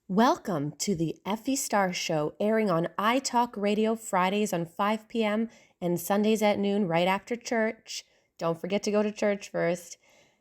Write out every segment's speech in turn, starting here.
Welcome to the Effie Star Show, airing on iTalk Radio Fridays on 5 p.m. and Sundays at noon right after church. Don't forget to go to church first.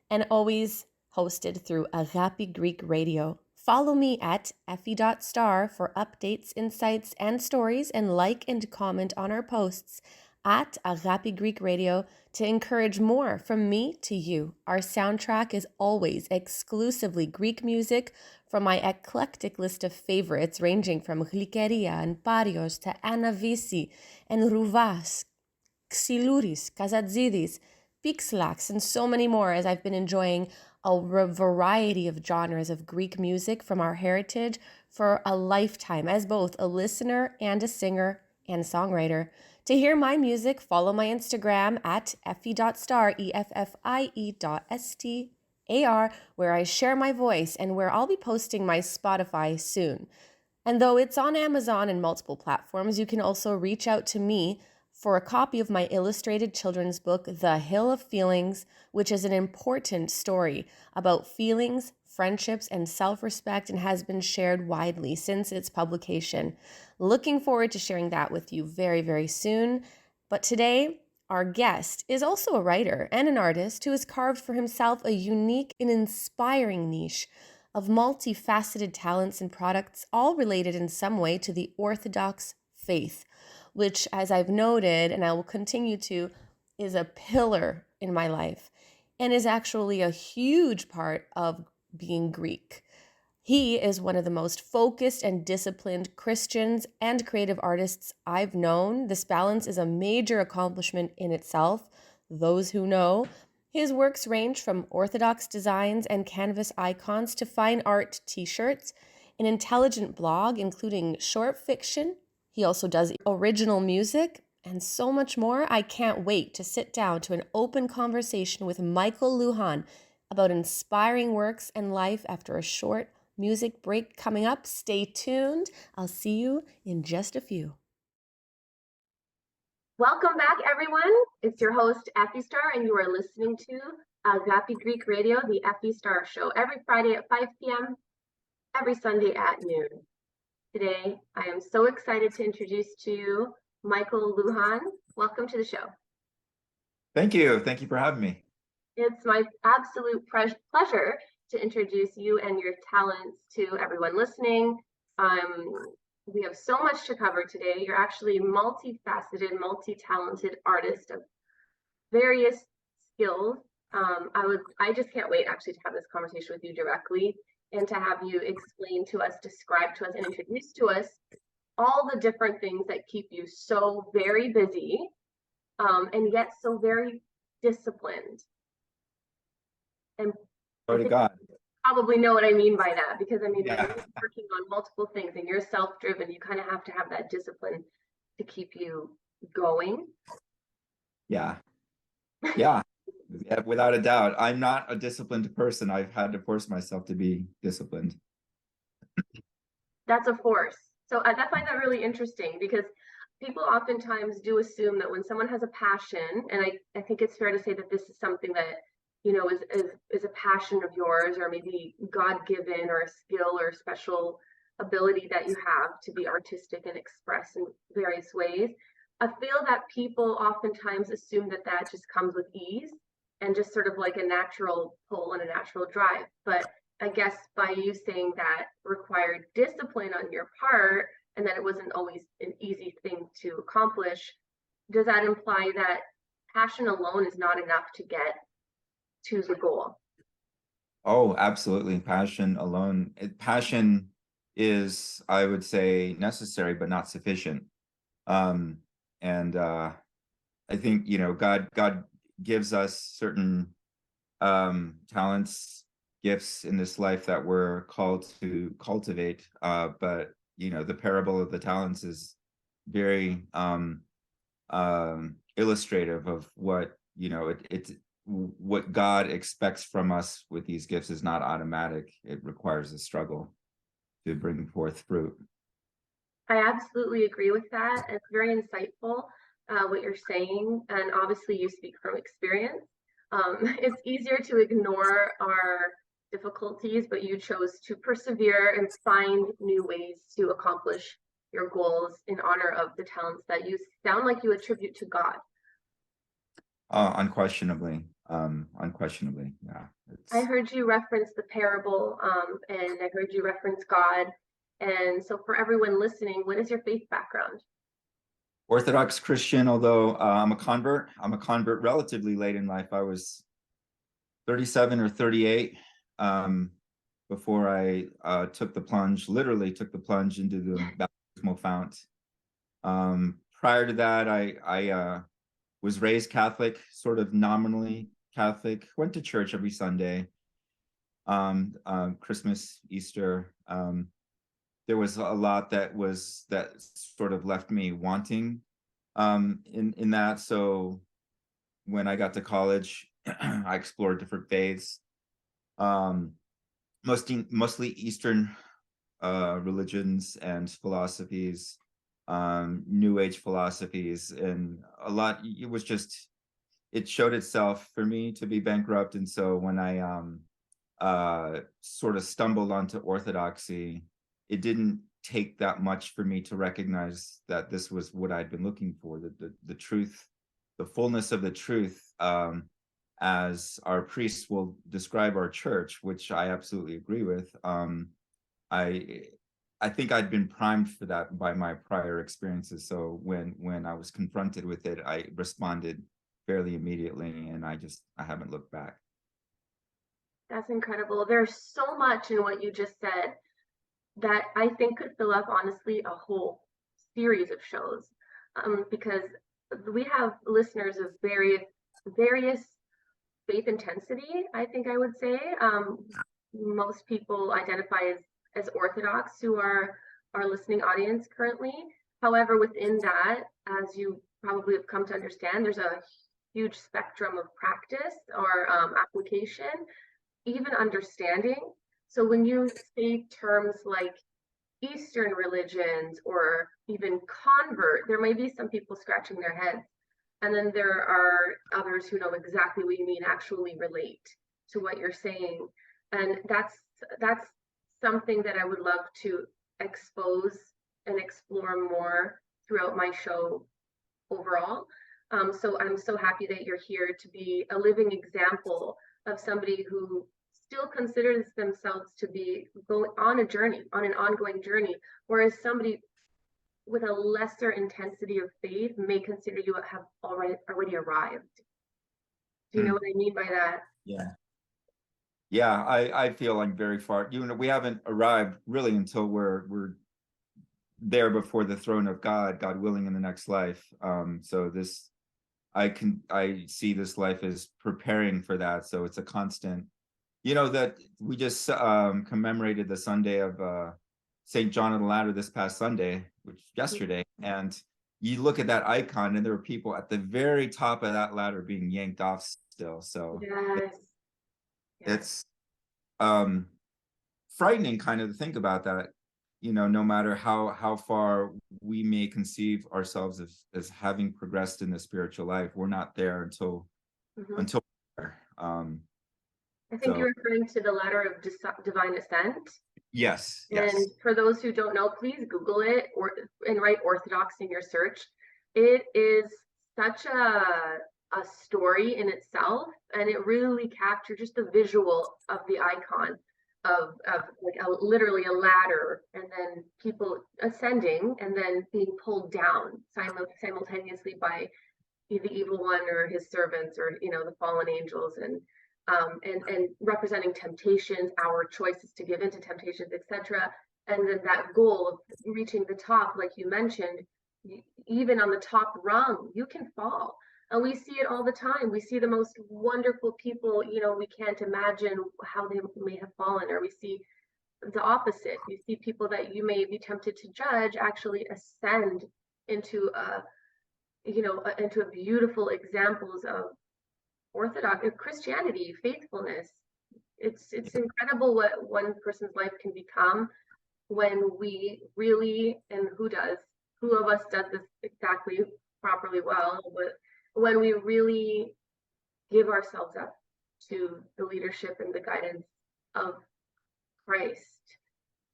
And always hosted through Agape Greek Radio. Follow me at Effie.star for updates, insights, and stories, and like and comment on our posts at Agape Greek Radio to encourage more from me to you. Our soundtrack is always exclusively Greek music from my eclectic list of favorites ranging from Glikeria and Parios to Anavisi and Rouvas, Xilouris, Kazadzidis, Pixlax, and so many more as I've been enjoying a variety of genres of Greek music from our heritage for a lifetime as both a listener and a singer and songwriter. To hear my music, follow my Instagram at effie.star, EFFIE.STAR, where I share my voice and where I'll be posting my Spotify soon. And though it's on Amazon and multiple platforms, you can also reach out to me for a copy of my illustrated children's book, The Hill of Feelings, which is an important story about feelings, friendships, and self-respect and has been shared widely since its publication. Looking forward to sharing that with you very, very soon. But today, our guest is also a writer and an artist who has carved for himself a unique and inspiring niche of multifaceted talents and products, all related in some way to the Orthodox faith, which, as I've noted, and I will continue to, is a pillar in my life and is actually a huge part of being Greek. He is one of the most focused and disciplined Christians and creative artists I've known. This balance is a major accomplishment in itself. Those who know, his works range from Orthodox designs and canvas icons to fine art t-shirts, an intelligent blog including short fiction. He also does original music and so much more. I can't wait to sit down to an open conversation with Michael Lujan about inspiring works and life after a short music break coming up. Stay tuned. I'll see you in just a few. Welcome back, everyone. It's your host, Effie Star, and you are listening to Agape Greek Radio, the Effie Star Show, every Friday at 5 p.m., every Sunday at noon. Today, I am so excited to introduce to you Michael Lujan. Welcome to the show. Thank you. Thank you for having me. It's my absolute pleasure to introduce you and your talents to everyone listening. We have so much to cover today. You're actually a multifaceted, multi-talented artist of various skills. I just can't wait actually to have this conversation with you directly and to have you explain to us, describe to us, and introduce to us all the different things that keep you so very busy and yet so very disciplined. And Glory to God. Probably know what I mean by that, because I mean, when you're working on multiple things and you're self-driven, you kind of have to have that discipline to keep you going. Yeah, without a doubt. I'm not a disciplined person. I've had to force myself to be disciplined. That's a force. So I find that really interesting, because people oftentimes do assume that when someone has a passion, and I think it's fair to say that this is something that, you know, is a passion of yours, or maybe God-given, or a skill or special ability that you have to be artistic and express in various ways. I feel that people oftentimes assume that that just comes with ease and just sort of like a natural pull and a natural drive. But I guess by you saying that required discipline on your part, and that it wasn't always an easy thing to accomplish, does that imply that passion alone is not enough to get to the goal? Oh, absolutely. Passion alone. Passion is, I would say, necessary, but not sufficient. I think, you know, God gives us certain talents, gifts in this life that we're called to cultivate. But, you know, the parable of the talents is very illustrative of what, you know, it's what God expects from us with these gifts is not automatic. It requires a struggle to bring forth fruit. I absolutely agree with that. It's very insightful what you're saying, and obviously you speak from experience. It's easier to ignore our difficulties, but you chose to persevere and find new ways to accomplish your goals in honor of the talents that you sound like you attribute to God. Unquestionably, yeah. I heard you reference the parable, and I heard you reference God. And so for everyone listening, what is your faith background? Orthodox Christian, although I'm a convert. I'm a convert relatively late in life. I was 37 or 38 before I literally took the plunge into the baptismal fount. Prior to that, I was raised Catholic, sort of nominally Catholic, went to church every Sunday, Christmas, Easter. There was a lot that sort of left me wanting in that. So when I got to college, I explored different faiths, mostly Eastern religions and philosophies, New Age philosophies, and a lot. It showed itself for me to be bankrupt, and so when I sort of stumbled onto Orthodoxy, it didn't take that much for me to recognize that this was what I'd been looking for, the truth, the fullness of the truth, as our priests will describe our church, which I absolutely agree with. I think I'd been primed for that by my prior experiences. So when I was confronted with it, I responded fairly immediately, and I haven't looked back. That's incredible. There's so much in what you just said that I think could fill up, honestly, a whole series of shows, because we have listeners of various faith intensity, I think I would say. Most people identify as Orthodox who are our listening audience currently. However, within that, as you probably have come to understand, there's a huge spectrum of practice or application, even understanding. So when you say terms like Eastern religions or even convert, there may be some people scratching their heads. And then there are others who know exactly what you mean, actually relate to what you're saying. And that's something that I would love to expose and explore more throughout my show overall. So I'm so happy that you're here to be a living example of somebody who still considers themselves to be going on a journey, on an ongoing journey, whereas somebody with a lesser intensity of faith may consider you have already arrived. Do you know what I mean by that? Yeah, I feel like very far. We haven't arrived really until we're there before the throne of God, God willing, in the next life. So I see this life as preparing for that. So it's a constant. That we just commemorated the Sunday of St. John of the Ladder this past Sunday, which yesterday, and you look at that icon, and there were people at the very top of that ladder being yanked off still. So yes. It's frightening kind of to think about that. No matter how far we may conceive ourselves as having progressed in the spiritual life, we're not there until until I think you're referring to the ladder of divine ascent. Yes. And for those who don't know, please Google it and write Orthodox in your search. It is such a story in itself, and it really captured just the visual of the icon of like literally a ladder, and then people ascending and then being pulled down simultaneously by the evil one or his servants, or the fallen angels, and representing temptations, our choices to give into temptations, etc. And then that goal of reaching the top, like you mentioned, even on the top rung, you can fall. And we see it all the time. We see the most wonderful people, we can't imagine how they may have fallen, or we see the opposite. You see people that you may be tempted to judge actually ascend into into beautiful examples of Orthodox Christianity, faithfulness. It's incredible what one person's life can become when we really, and who of us does this exactly properly well, but when we really give ourselves up to the leadership and the guidance of Christ.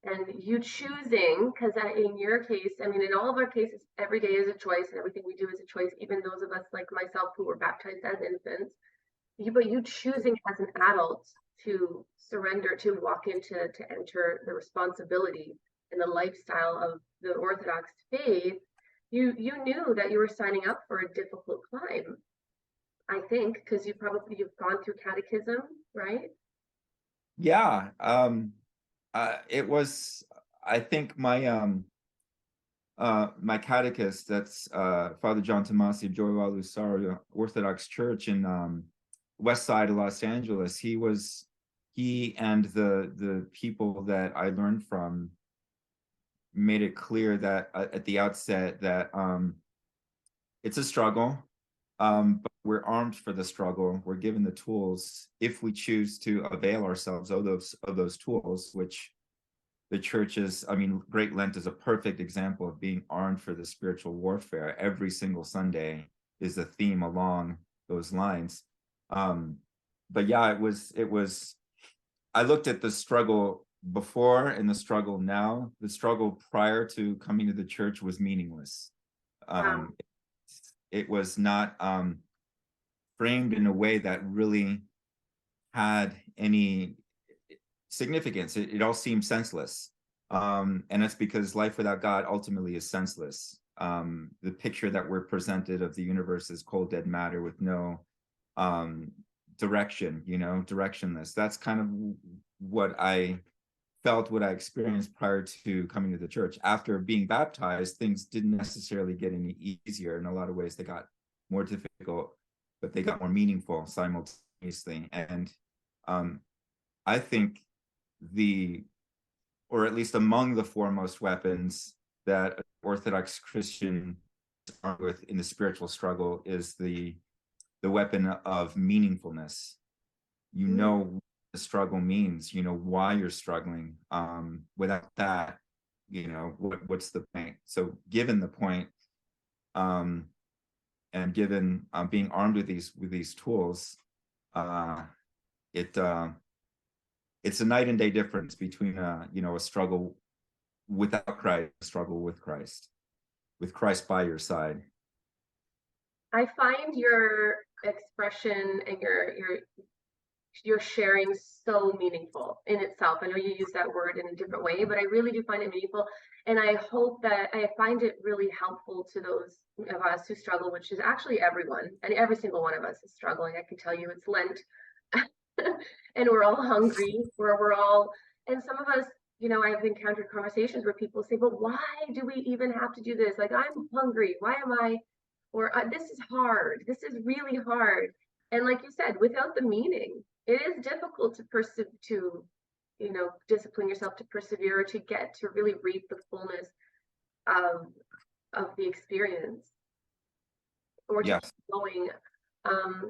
And you choosing, because in your case, I mean, in all of our cases, every day is a choice, and everything we do is a choice. Even those of us like myself who were baptized as infants, but you choosing as an adult to surrender, to walk into, to enter the responsibility and the lifestyle of the Orthodox faith, you knew that you were signing up for a difficult climb. I think because you've gone through catechism, right? Yeah. It was, I think my catechist, that's Father John Tomasi of Joy Lusario Orthodox Church in west side of Los Angeles. He and the people that I learned from made it clear that at the outset that it's a struggle, but we're armed for the struggle. We're given the tools if we choose to avail ourselves of those tools, which the church is. I mean, Great Lent is a perfect example of being armed for the spiritual warfare. Every single Sunday is a theme along those lines. But yeah, it was. I looked at the struggle before and the struggle now. The struggle prior to coming to the church was meaningless. Wow. It was not framed in a way that really had any significance. It all seemed senseless. And that's because life without God ultimately is senseless. The picture that we're presented of the universe is cold, dead matter with no direction, directionless. That's kind of what I felt, what I experienced prior to coming to the church. After being baptized, things didn't necessarily get any easier. In a lot of ways, they got more difficult, but they got more meaningful simultaneously. And I think or at least among the foremost weapons that an Orthodox Christian is armed with in the spiritual struggle is the weapon of meaningfulness. You know what the struggle means, you know why you're struggling. Without that, what's the point? So given the point, and given being armed with these tools, it's a night and day difference between a struggle without Christ, a struggle with Christ by your side. I find your expression and your sharing so meaningful in itself. I know you use that word in a different way, but I really do find it meaningful. And I hope that I find it really helpful to those of us who struggle, which is actually everyone, and every single one of us is struggling. I can tell you it's Lent and we're all hungry, and some of us, I've encountered conversations where people say, but why do we even have to do this? Like, I'm hungry. Why am I, or this is hard. This is really hard. And like you said, without the meaning, it is difficult to discipline yourself to persevere, to get to really reap the fullness of the experience, or to keep Yes. going.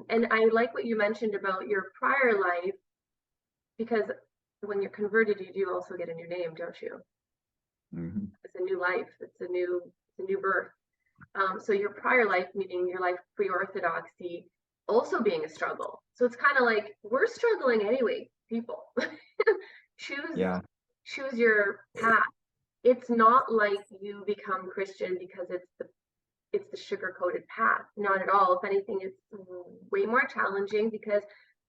And I like what you mentioned about your prior life, because when you're converted, you do also get a new name, don't you? Mm-hmm. It's a new life. It's a new birth. So your prior life, meaning your life pre-Orthodoxy, also being a struggle. So it's kind of like we're struggling anyway, people. Yeah. choose your path. It's not like you become Christian because it's the sugar-coated path. Not at all. If anything, it's way more challenging because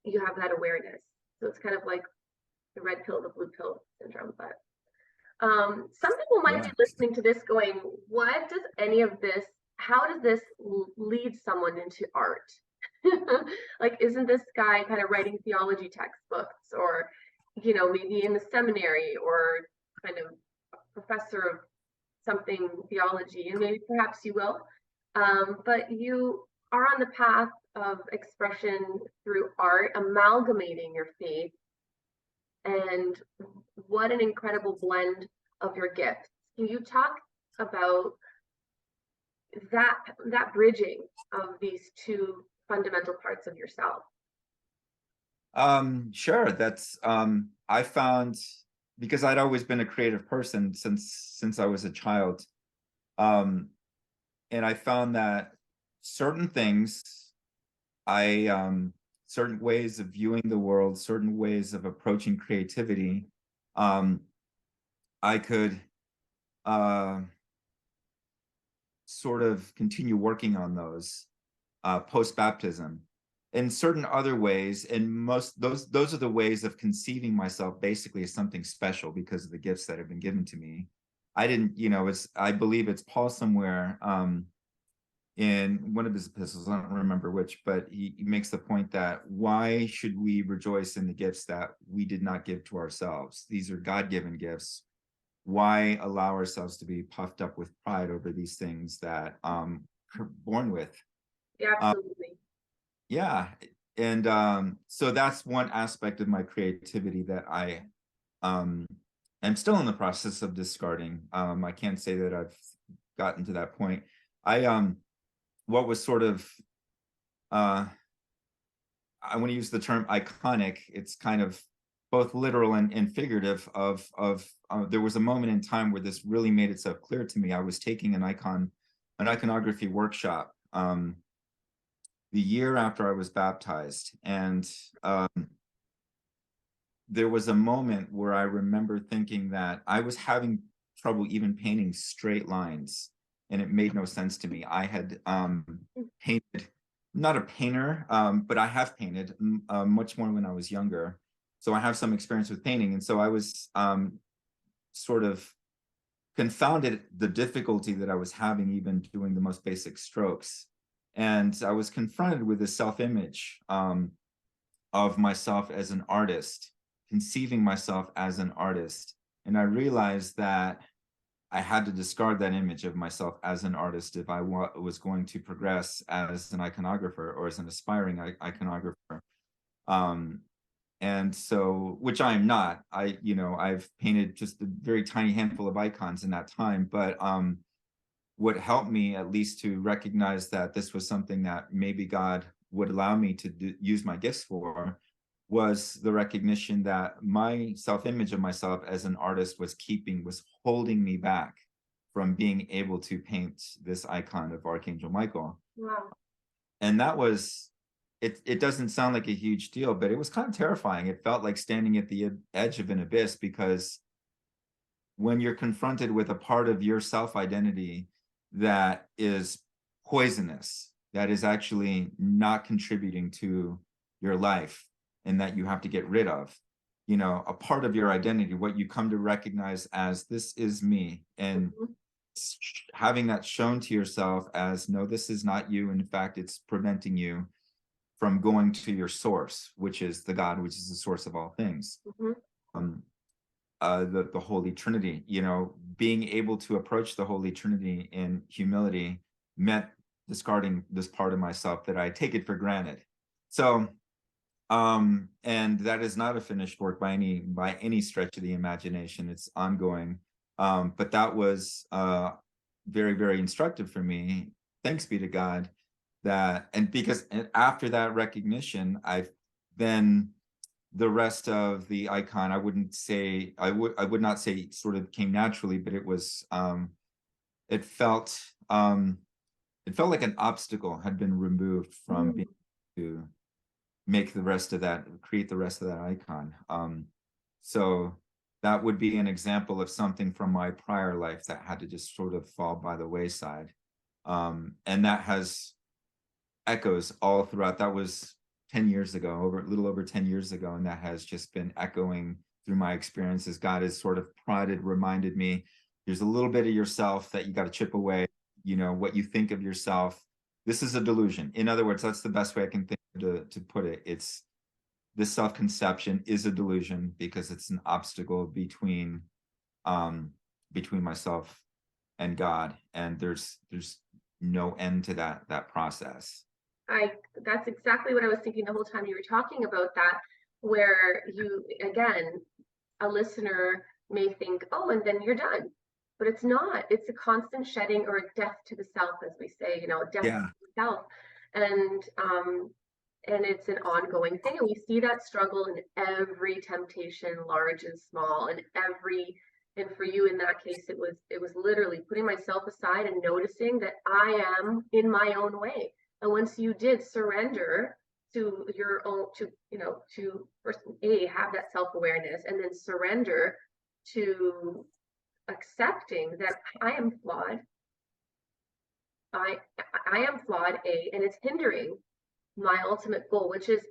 you have that awareness. So it's kind of like the red pill, the blue pill syndrome. But some people might Yeah. be listening to this going, what does any of this, how does this lead someone into art? Like, isn't this guy kind of writing theology textbooks, or, maybe in the seminary, or kind of a professor of something theology, and maybe perhaps you will. But you are on the path of expression through art, amalgamating your faith, and what an incredible blend of your gifts. Can you talk about that bridging of these two fundamental parts of yourself? Sure. That's I found, because I'd always been a creative person since I was a child. And I found that certain things I certain ways of viewing the world, certain ways of approaching creativity, I could sort of continue working on those post baptism. In certain other ways, and most those are the ways of conceiving myself basically as something special because of the gifts that have been given to me. I didn't, it's I believe it's Paul somewhere in one of his epistles, I don't remember which, but he makes the point that why should we rejoice in the gifts that we did not give to ourselves? These are God-given gifts. Why allow ourselves to be puffed up with pride over these things that we're born with? Yeah, absolutely. Yeah. And so that's one aspect of my creativity that I am still in the process of discarding. I can't say that I've gotten to that point. What was sort of I want to use the term iconic. It's kind of both literal and figurative of there was a moment in time where this really made itself clear to me. I was taking an iconography workshop the year after I was baptized, and there was a moment where I remember thinking that I was having trouble even painting straight lines, and it made no sense to me. I had painted, not a painter, but I have painted much more when I was younger. So I have some experience with painting. And so I was sort of confounded at the difficulty that I was having even doing the most basic strokes. And I was confronted with this self-image of myself as an artist, conceiving myself as an artist. And I realized that I had to discard that image of myself as an artist if I was going to progress as an iconographer or as an aspiring iconographer. And so, which I am not. I've painted just a very tiny handful of icons in that time, but what helped me at least to recognize that this was something that maybe God would allow me to use my gifts for was the recognition that my self-image of myself as an artist was holding me back from being able to paint this icon of Archangel Michael. Wow. And that was, it doesn't sound like a huge deal, but it was kind of terrifying. It felt like standing at the edge of an abyss, because when you're confronted with a part of your self-identity that is poisonous, that is actually not contributing to your life, and that you have to get rid of, a part of your identity, what you come to recognize as this is me, and having that shown to yourself as, no, this is not you. In fact, it's preventing you from going to your source, which is the God, which is the source of all things. The Holy Trinity, being able to approach the Holy Trinity in humility meant discarding this part of myself that I take it for granted. So, and that is not a finished work by any stretch of the imagination. It's ongoing. But that was very, very instructive for me. Thanks be to God because after that recognition, I've then the rest of the icon, I would not say sort of came naturally, but it was it felt like an obstacle had been removed from being able to create the rest of that icon. So that would be an example of something from my prior life that had to just sort of fall by the wayside. And that has echoes all throughout. That was 10 years ago, a little over 10 years ago. And that has just been echoing through my experiences. God has sort of reminded me, there's a little bit of yourself that you got to chip away. What you think of yourself. This is a delusion. In other words, that's the best way I can think to put it. It's this self-conception is a delusion because it's an obstacle between myself and God, and there's no end to that process. That's exactly what I was thinking the whole time you were talking about that, where a listener may think, oh, and then you're done. But it's not. It's a constant shedding, or a death to the self, as we say, death to the self. And it's an ongoing thing. And we see that struggle in every temptation, large and small, and for you in that case, it was literally putting myself aside and noticing that I am in my own way. And once you did surrender to your own, to, to first have that self-awareness, and then surrender to accepting that I am flawed. I am flawed, and it's hindering my ultimate goal, which is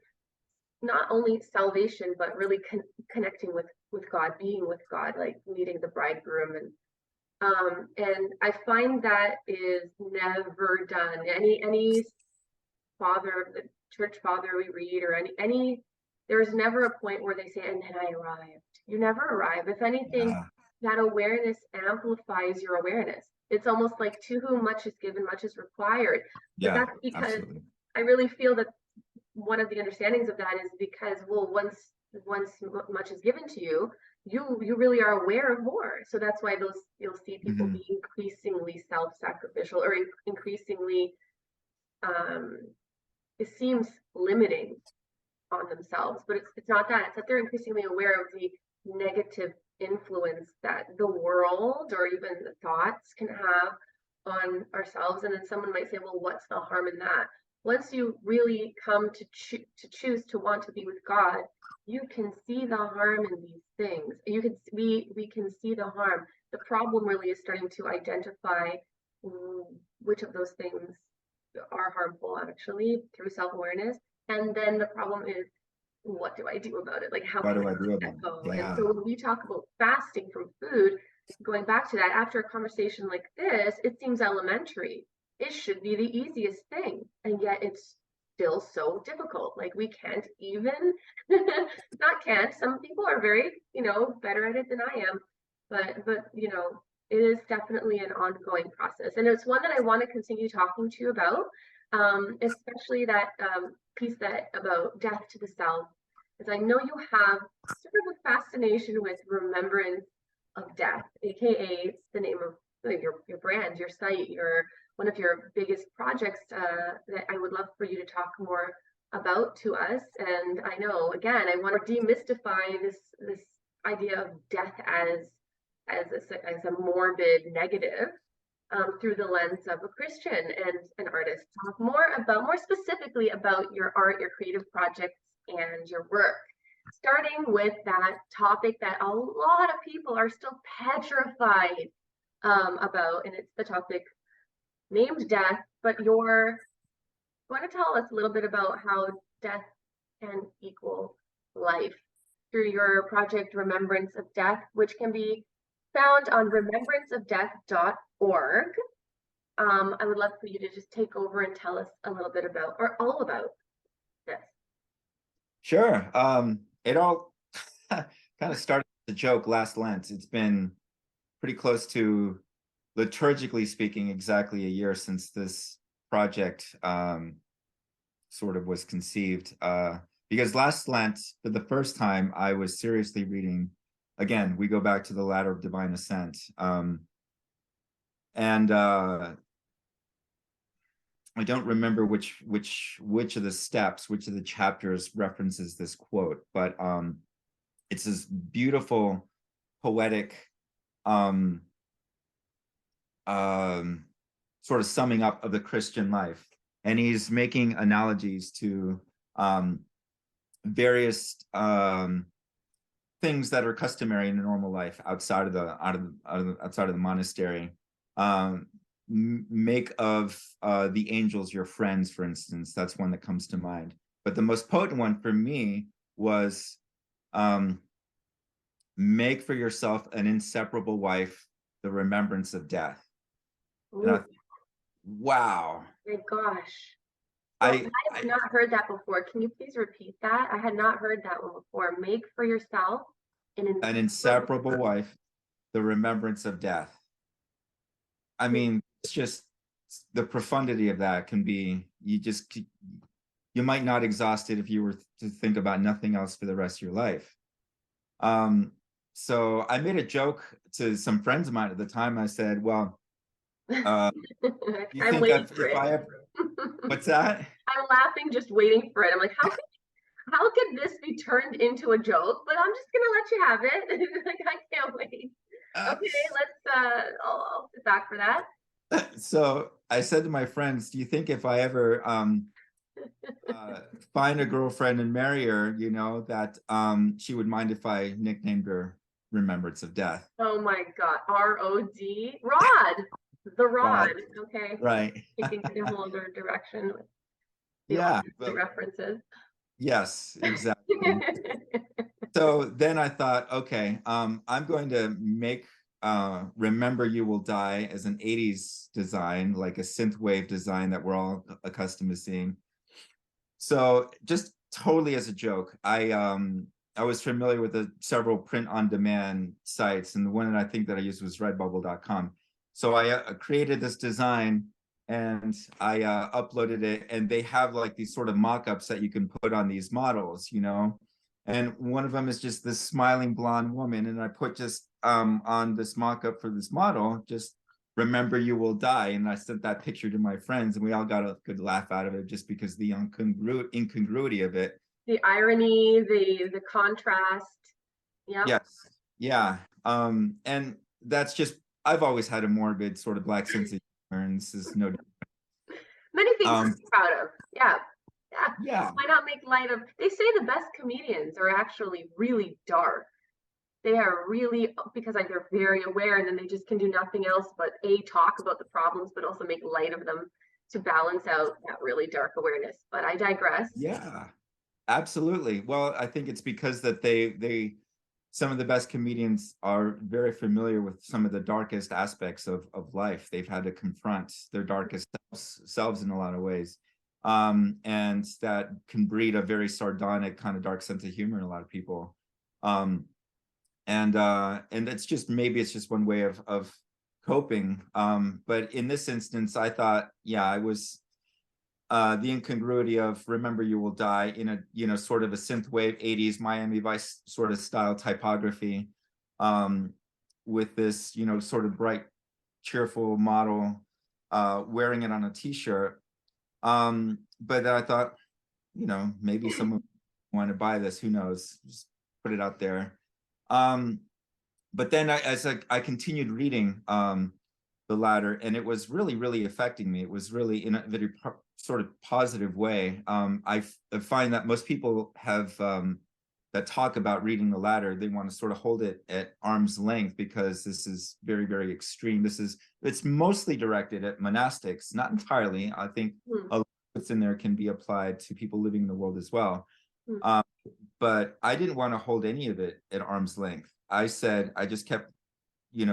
not only salvation, but really connecting with God, being with God, like meeting the bridegroom. And I find that is never done. Any father, the church father we read, or any there's never a point where they say, and then I arrived. You never arrive. If anything, Yeah. that awareness amplifies your awareness. It's almost like, to whom much is given, much is required. But Yeah, that's because absolutely. I really feel that one of the understandings of that is because, well, once much is given to you, you really are aware of more. So that's why you'll see people Mhm. be increasingly self-sacrificial, or increasingly, it seems, limiting on themselves. But it's not that. It's that they're increasingly aware of the negative influence that the world, or even the thoughts, can have on ourselves. And then someone might say, well, what's the harm in that? Once you really come to choose to want to be with God, you can see the harm in these things. We can see the harm. The problem really is starting to identify which of those things are harmful, actually, through self-awareness. And then the problem is, what do I do about it? Like, how What can do I I do let about that it? go? And Yeah. so when we talk about fasting from food, going back to that, after a conversation like this, it seems elementary. It should be the easiest thing, and yet it's still so difficult. Like, we can't even, not can't, some people are very, better at it than I am, but it is definitely an ongoing process, and it's one that I want to continue talking to you about, especially that piece that about death to the self, because I know you have sort of a fascination with remembrance of death, aka it's the name of your brand, your site, your one of your biggest projects, that I would love for you to talk more about to us. And I know, again, I want to demystify this idea of death as a morbid negative, through the lens of a Christian and an artist. Talk more specifically about your art, your creative projects, and your work. Starting with that topic that a lot of people are still petrified about, and it's the topic named death. But you're going to tell us a little bit about how death can equal life through your project Remembrance of Death, which can be found on remembranceofdeath.org. I would love for you to just take over and tell us a little bit about, or all about, this. Sure. It all kind of started as a joke last Lent. It's been pretty close to, liturgically speaking, exactly a year since this project sort of was conceived. Because last Lent, for the first time, I was seriously reading, again, we go back to the Ladder of Divine Ascent. And I don't remember which of the steps, which of the chapters references this quote, but it's this beautiful, poetic, sort of summing up of the Christian life. And he's making analogies to various things that are customary in a normal life outside of the monastery. Make of the angels your friends, for instance. That's one that comes to mind. But the most potent one for me was make for yourself an inseparable wife, the remembrance of death. And I, wow. My gosh. So I I have not heard that before. Can you please repeat that? I had not heard that one before. Make for yourself an inseparable wife, the remembrance of death. I mean, it's just the profundity of that can be, you might not exhaust it if you were to think about nothing else for the rest of your life. So I made a joke to some friends of mine at the time. I said, well, you I'm think waiting for if it. I ever, what's that? I'm laughing, just waiting for it. I'm like, how could this be turned into a joke? But I'm just gonna let you have it. Like, I can't wait. Okay, let's I'll sit back for that. So I said to my friends, do you think if I ever find a girlfriend and marry her, that she would mind if I nicknamed her Remembrance of Death. Oh my God. R-O-D. Rod. The Rod. Right. Okay. Right. Taking it a whole other direction with the Yeah. references. Yes, exactly. So then I thought, okay, I'm going to make Remember You Will Die as an 80s design, like a synthwave design that we're all accustomed to seeing. So just totally as a joke, I was familiar with several print-on-demand sites, and the one that I think that I used was redbubble.com. So I created this design and I uploaded it, and they have like these sort of mock-ups that you can put on these models, and one of them is just this smiling blonde woman, and I put just on this mock-up for this model, just Remember You Will Die. And I sent that picture to my friends, and we all got a good laugh out of it just because the incongruity of it. The irony, the contrast. Yeah. Yes. Yeah. And that's just, I've always had a morbid sort of black sense of humor, and this is no. Many things to be proud of. Yeah. Yeah. Yeah. Why not make light of, they say the best comedians are actually really dark. They are really, because like they're very aware, and then they just can do nothing else but talk about the problems, but also make light of them to balance out that really dark awareness. But I digress. Yeah, absolutely. Well, I think it's because that some of the best comedians are very familiar with some of the darkest aspects of life. They've had to confront their darkest selves in a lot of ways. And that can breed a very sardonic kind of dark sense of humor in a lot of people. And it's just, maybe it's just one way of coping. But in this instance, I thought, yeah, I was the incongruity of Remember You Will Die in a sort of a synthwave 80s Miami Vice sort of style typography, with this sort of bright, cheerful model wearing it on a t-shirt. But then I thought, maybe someone want to buy this, who knows, just put it out there. But then as I continued reading the latter, and it was really, really affecting me. It was really in a very sort of positive way. I find that most people have that talk about reading the latter, they want to sort of hold it at arm's length, because this is very, very extreme. It's mostly directed at monastics, not entirely. I think a lot of what's in there can be applied to people living in the world as well. But I didn't want to hold any of it at arm's length. I just kept,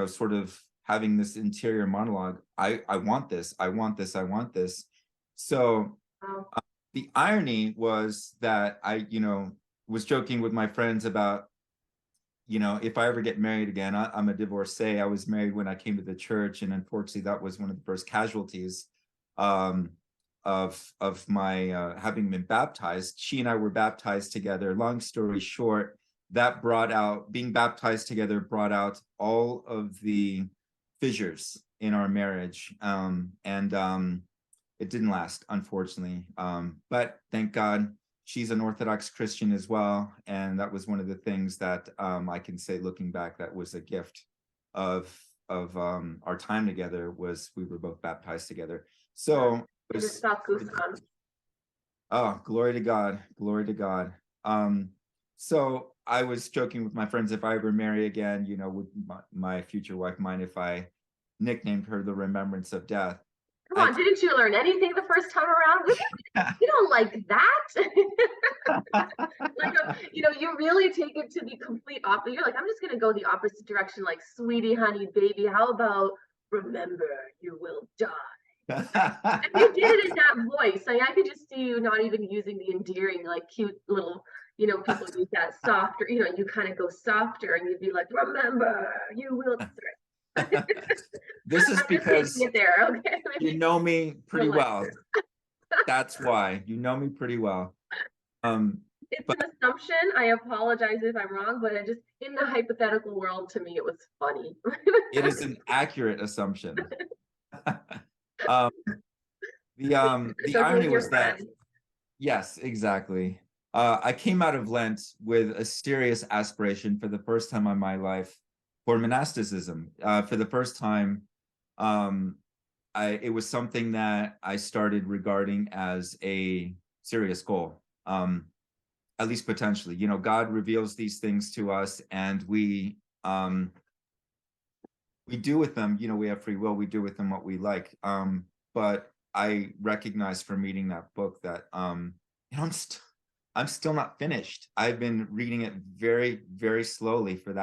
sort of having this interior monologue. I want this, I want this, I want this. So the irony was that I, was joking with my friends about, if I ever get married again, I'm a divorcee. I was married when I came to the church, and unfortunately that was one of the first casualties of my having been baptized. She and I were baptized together. Long story short, being baptized together brought out all of the fissures in our marriage. It didn't last, unfortunately. But thank God she's an Orthodox Christian as well. And that was one of the things that I can say, looking back, that was a gift of our time together, was we were both baptized together. So oh, glory to God, glory to God. So I was joking with my friends, if I ever marry again, would my future wife mind if I nicknamed her the Remembrance of Death? Come on, didn't you learn anything the first time around? You don't like that. You really take it to the complete opposite. You're like, I'm just going to go the opposite direction, like, sweetie, honey, baby. How about Remember You Will Die? And you did it in that voice. Like, I could just see you not even using the endearing, like, cute little, people use that softer, you kind of go softer, and you'd be like, Remember You Will Die. This is because there, okay? You know me pretty well. That's why. You know me pretty well. It's an assumption. I apologize if I'm wrong, but in the hypothetical world, to me, it was funny. It is an accurate assumption. The irony was that, yes, exactly. I came out of Lent with a serious aspiration for the first time in my life for monasticism. For the first time, it was something that I started regarding as a serious goal. At least potentially, you know, God reveals these things to us, and we do with them, you know, we have free will, we do with them what we like. But I recognize from reading that book that you know, I'm still not finished. I've been reading it very, very slowly for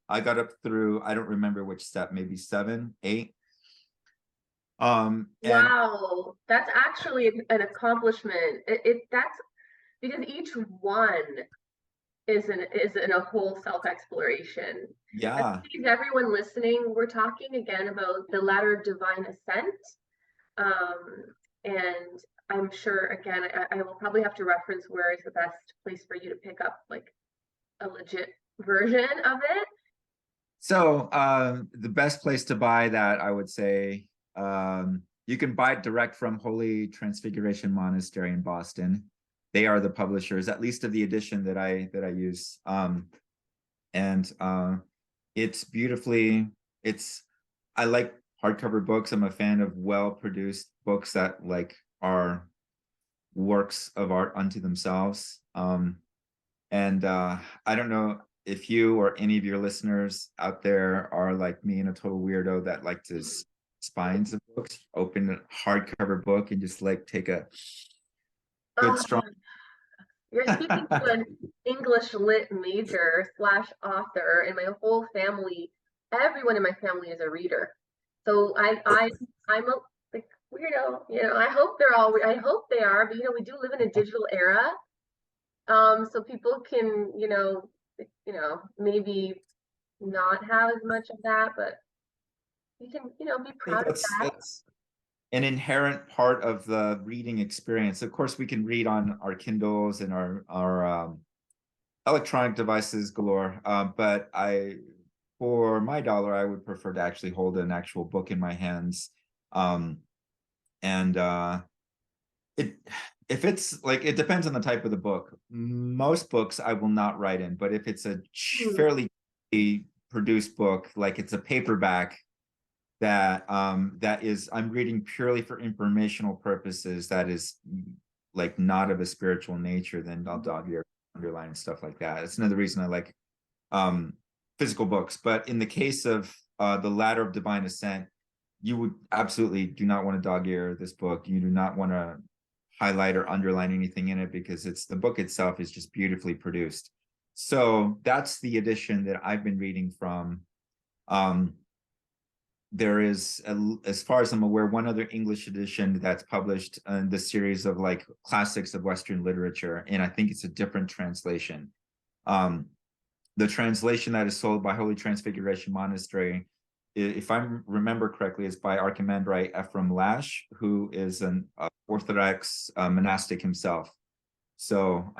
I got up through, I don't remember which step, maybe 7, 8. And Wow, that's actually an accomplishment. That's because each one is in a whole self-exploration. yeah. Please, everyone listening, we're talking again about the ladder of divine ascent. And I'm sure again, I will probably have to reference where is the best place for you to pick up like a legit version of it. So the best place to buy that, I would say, you can buy it direct from Holy Transfiguration Monastery in Boston. They are the publishers, at least of the edition that I use. And it's beautifully, I like hardcover books. I'm a fan of well-produced books that like are works of art unto themselves. And I don't know if you or any of your listeners out there are like me and a total weirdo that like to spines of books, open a hardcover book and just like take a good Oh, strong. you're speaking to an English lit major slash author, and my whole family, everyone in my family is a reader. So I'm a like weirdo, you know. I hope they are, but you know, we do live in a digital era. So people can, maybe not have as much of that, but you can, be I think proud of that. that's an inherent part of the reading experience. Of course, we can read on our Kindles and our electronic devices galore. But for my dollar, I would prefer to actually hold an actual book in my hands. And if it's like, it depends on the type of the book. Most books I will not write in, but if it's a fairly produced book, like it's a paperback that I'm reading purely for informational purposes, that is like not of a spiritual nature, then I'll dog ear underline and stuff like that. It's another reason I like physical books. But in the case of the Ladder of Divine Ascent, you would absolutely do not want to dog ear this book. You do not want to highlight or underline anything in it, because the book itself is just beautifully produced. So that's the edition that I've been reading from. There is, as far as I'm aware, one other English edition that's published in the series of like classics of Western literature, and I think it's a different translation. The translation that is sold by Holy Transfiguration Monastery, if I remember correctly, is by Archimandrite Ephraim Lash, who is an Orthodox monastic himself. So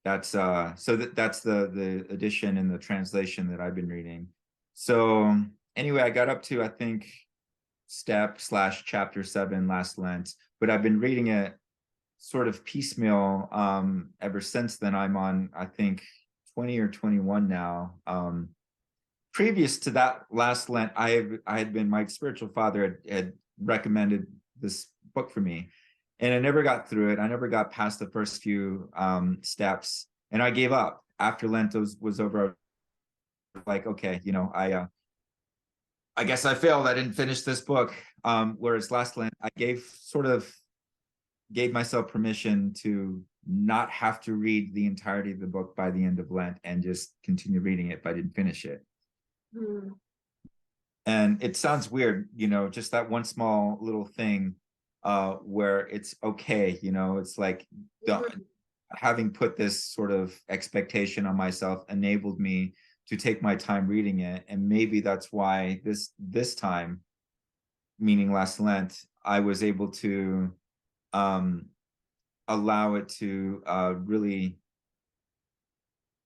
that's the edition and the translation that I've been reading. So anyway, I got up to, I think, step/chapter 7 last Lent, but I've been reading it sort of piecemeal ever since then. I'm on, I think, 20 or 21 now. Previous to that last Lent, I had been, my spiritual father had recommended this book for me, and I never got through it. I never got past the first few steps, and I gave up after Lent was over. Like, okay, you know, I guess I failed. I didn't finish this book. Whereas last Lent, I gave myself permission to not have to read the entirety of the book by the end of Lent, and just continue reading it if I didn't finish it. And it sounds weird, you know, just that one small little thing where it's okay, you know, it's like having put this sort of expectation on myself enabled me to take my time reading it. And maybe that's why this time, meaning last Lent, I was able to allow it to really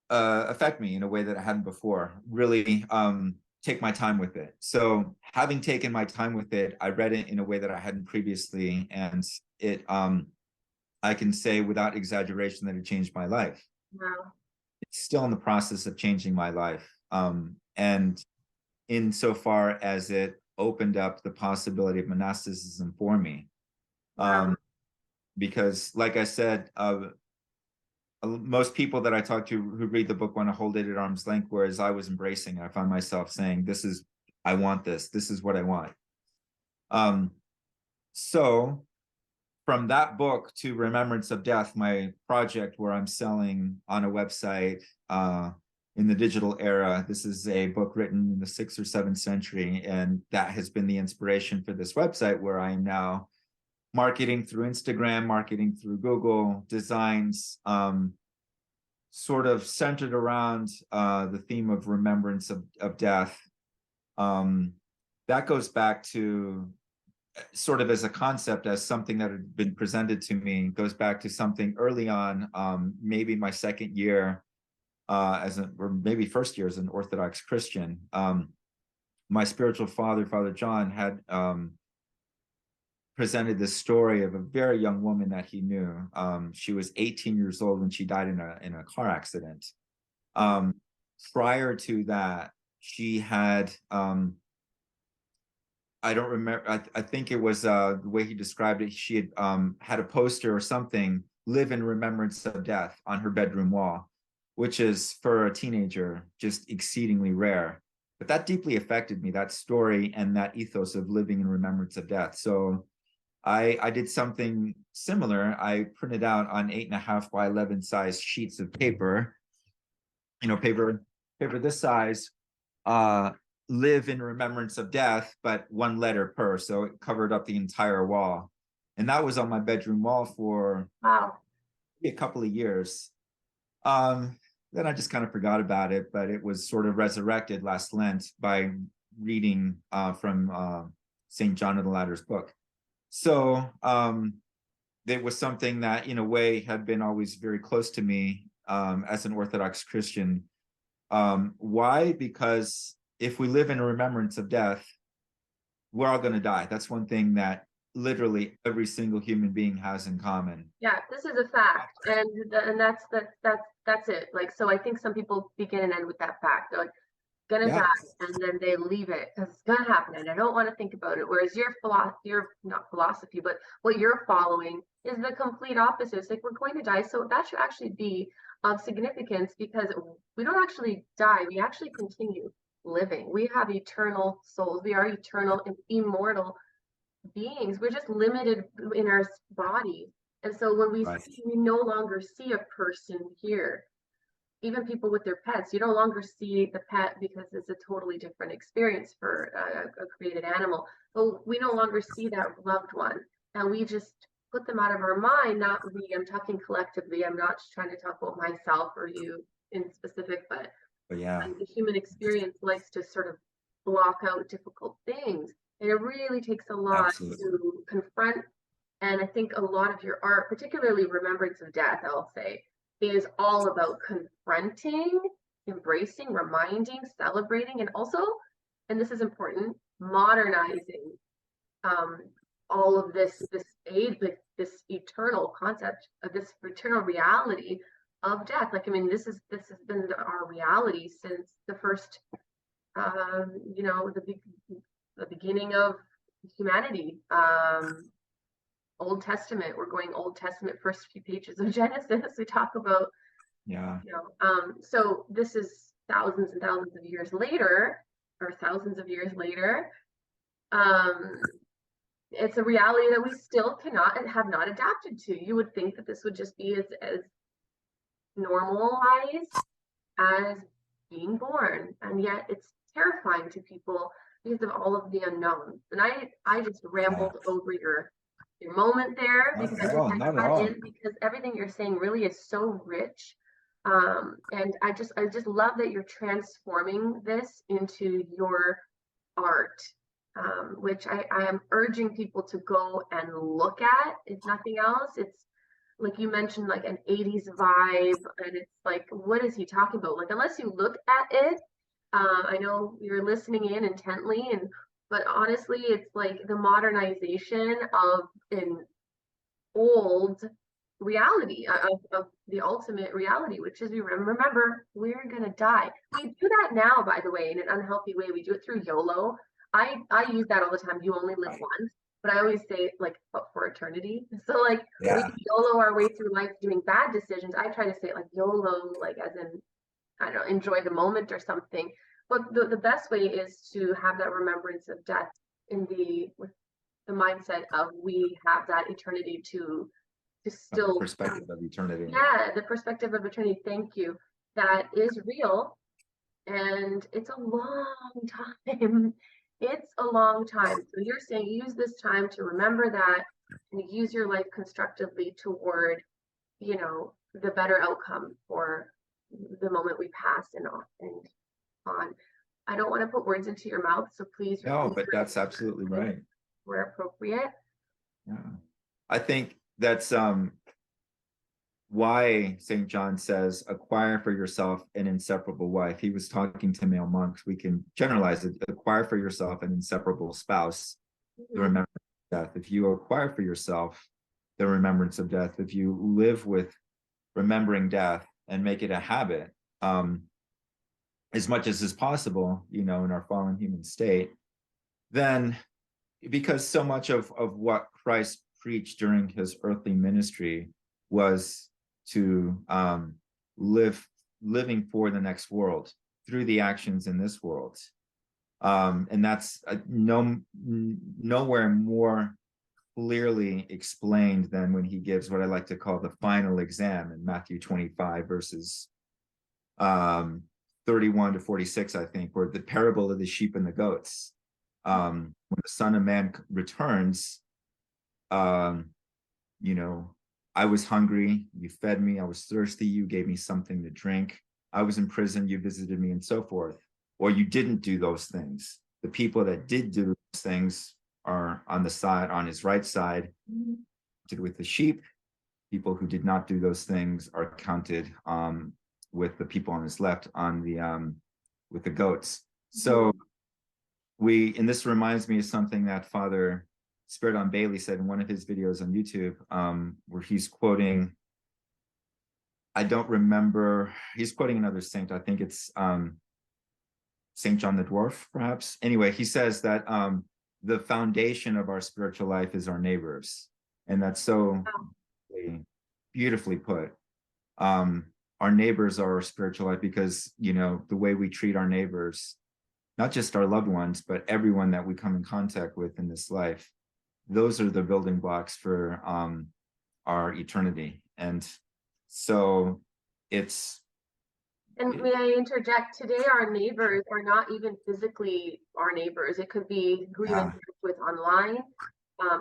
affect me in a way that I hadn't before. Really take my time with it. So having taken my time with it, I read it in a way that I hadn't previously, and it I can say without exaggeration that it changed my life. Wow. It's still in the process of changing my life. And insofar as it opened up the possibility of monasticism for me. Wow. because like I said, most people that I talk to who read the book want to hold it at arm's length, whereas I was embracing it. I found myself saying, I want this. This is what I want. So from that book to Remembrance of Death, my project where I'm selling on a website in the digital era, this is a book written in the 6th or 7th century, and that has been the inspiration for this website where I am now marketing through Instagram, marketing through Google, designs sort of centered around the theme of remembrance of death. That goes back to sort of as a concept, as something that had been presented to me, goes back to something early on, maybe my second year or maybe first year as an Orthodox Christian. My spiritual father, Father John, had presented this story of a very young woman that he knew. She was 18 years old when she died in a car accident. Prior to that, she had I don't remember. I think it was the way he described it. She had had a poster or something, "Live in Remembrance of Death," on her bedroom wall, which is for a teenager just exceedingly rare. But that deeply affected me, that story and that ethos of living in remembrance of death. So I did something similar. I printed out on 8.5 by 11 size sheets of paper, paper this size, live in remembrance of death, but one letter per, so it covered up the entire wall. And that was on my bedroom wall for a couple of years. Then I just kind of forgot about it, but it was sort of resurrected last Lent by reading from St. John of the Latter's book. So it was something that in a way had been always very close to me as an Orthodox Christian. Why? Because if we live in a remembrance of death, we're all going to die. That's one thing that literally every single human being has in common. Yeah, this is a fact, and that's it. Like, so I think some people begin and end with that fact. They're like, gonna die, and then they leave it because it's gonna happen, and I don't want to think about it. Whereas your not philosophy, but what you're following is the complete opposite. It's like, we're going to die, so that should actually be of significance, because we don't actually die. We actually continue living. We have eternal souls. We are eternal and immortal beings. We're just limited in our body. And so when we no longer see a person here, even people with their pets, you no longer see the pet because it's a totally different experience for a created animal. But we no longer see that loved one, and we just put them out of our mind. Not we, I'm talking collectively. I'm not just trying to talk about myself or you in specific, but yeah, the human experience likes to sort of block out difficult things. And it really takes a lot to confront. And I think a lot of your art, particularly Remembrance of Death, I'll say, is all about confronting, embracing, reminding, celebrating, and also, and this is important, modernizing all of this aid, like this eternal concept of this eternal reality of death. Like, I mean, this has been our reality since the first, the beginning of humanity. Old Testament, we're going Old Testament, first few pages of Genesis, we talk about, so this is thousands and thousands of years later, or thousands of years later. It's a reality that we still cannot and have not adapted to. You would think that this would just be as normalized as being born, and yet it's terrifying to people because of all of the unknowns. And I just rambled over your moment there, because because everything you're saying really is so rich, and I just love that you're transforming this into your art, which I am urging people to go and look at. If nothing else, it's like you mentioned, like an 80s vibe, and it's like, what is he talking about? Like, unless you look at it, I know you're listening in intently, but honestly, it's like the modernization of an old reality, of the ultimate reality, which is, we remember we're gonna die. We do that now, by the way, in an unhealthy way. We do it through YOLO. I use that all the time. You only live once. but I always say like, but for eternity. So like we Yeah. YOLO our way through life doing bad decisions. I try to say like YOLO, like as in, I don't know, enjoy the moment or something. But the best way is to have that remembrance of death with the mindset of we have that eternity to still, Perspective of eternity. yeah, the perspective of eternity. Thank you. That is real, and it's a long time. It's a long time. So you're saying use this time to remember that and use your life constructively toward, the better outcome for the moment we pass and on. I don't want to put words into your mouth, so please No, refrain but that's absolutely right. where appropriate. Yeah. I think that's why St. John says, acquire for yourself an inseparable wife. He was talking to male monks. We can generalize it, acquire for yourself an inseparable spouse, the remembrance of death. If you acquire for yourself the remembrance of death, if you live with remembering death and make it a habit, as much as is possible, in our fallen human state, then because so much of what Christ preached during his earthly ministry was to living for the next world through the actions in this world. And that's nowhere more clearly explained than when he gives what I like to call the final exam in Matthew 25, verses 31 to 46, I think, or the parable of the sheep and the goats. When the Son of Man returns, I was hungry, you fed me. I was thirsty, you gave me something to drink. I was in prison, you visited me, and so forth. Or you didn't do those things. The people that did do those things are on his right side, with the sheep. People who did not do those things are counted with the people on his left with the goats. So and this reminds me of something that Father Spiridon Bailey said in one of his videos on YouTube, where he's quoting, I don't remember, he's quoting another saint. I think it's St. John the Dwarf, perhaps. Anyway, he says that the foundation of our spiritual life is our neighbors. And that's so beautifully put. Our neighbors are our spiritual life because, the way we treat our neighbors, not just our loved ones, but everyone that we come in contact with in this life, those are the building blocks for our eternity. And so it's... And may I interject, today our neighbors are not even physically our neighbors. It could be who you interact with online.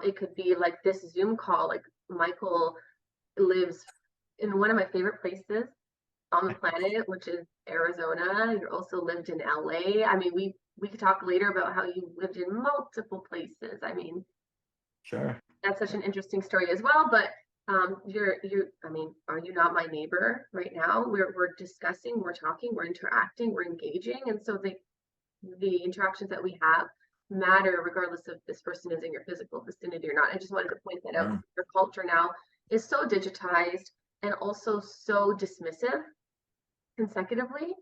It could be like this Zoom call, like Michael lives in one of my favorite places on the planet, which is Arizona. You also lived in LA. I mean, we could talk later about how you lived in multiple places. I mean, sure, that's such an interesting story as well. But I mean, are you not my neighbor right now? We're discussing, we're talking, we're interacting, we're engaging, and so the interactions that we have matter regardless of this person is in your physical vicinity or not. I just wanted to point that out. Your culture now is so digitized and also so dismissive consecutively,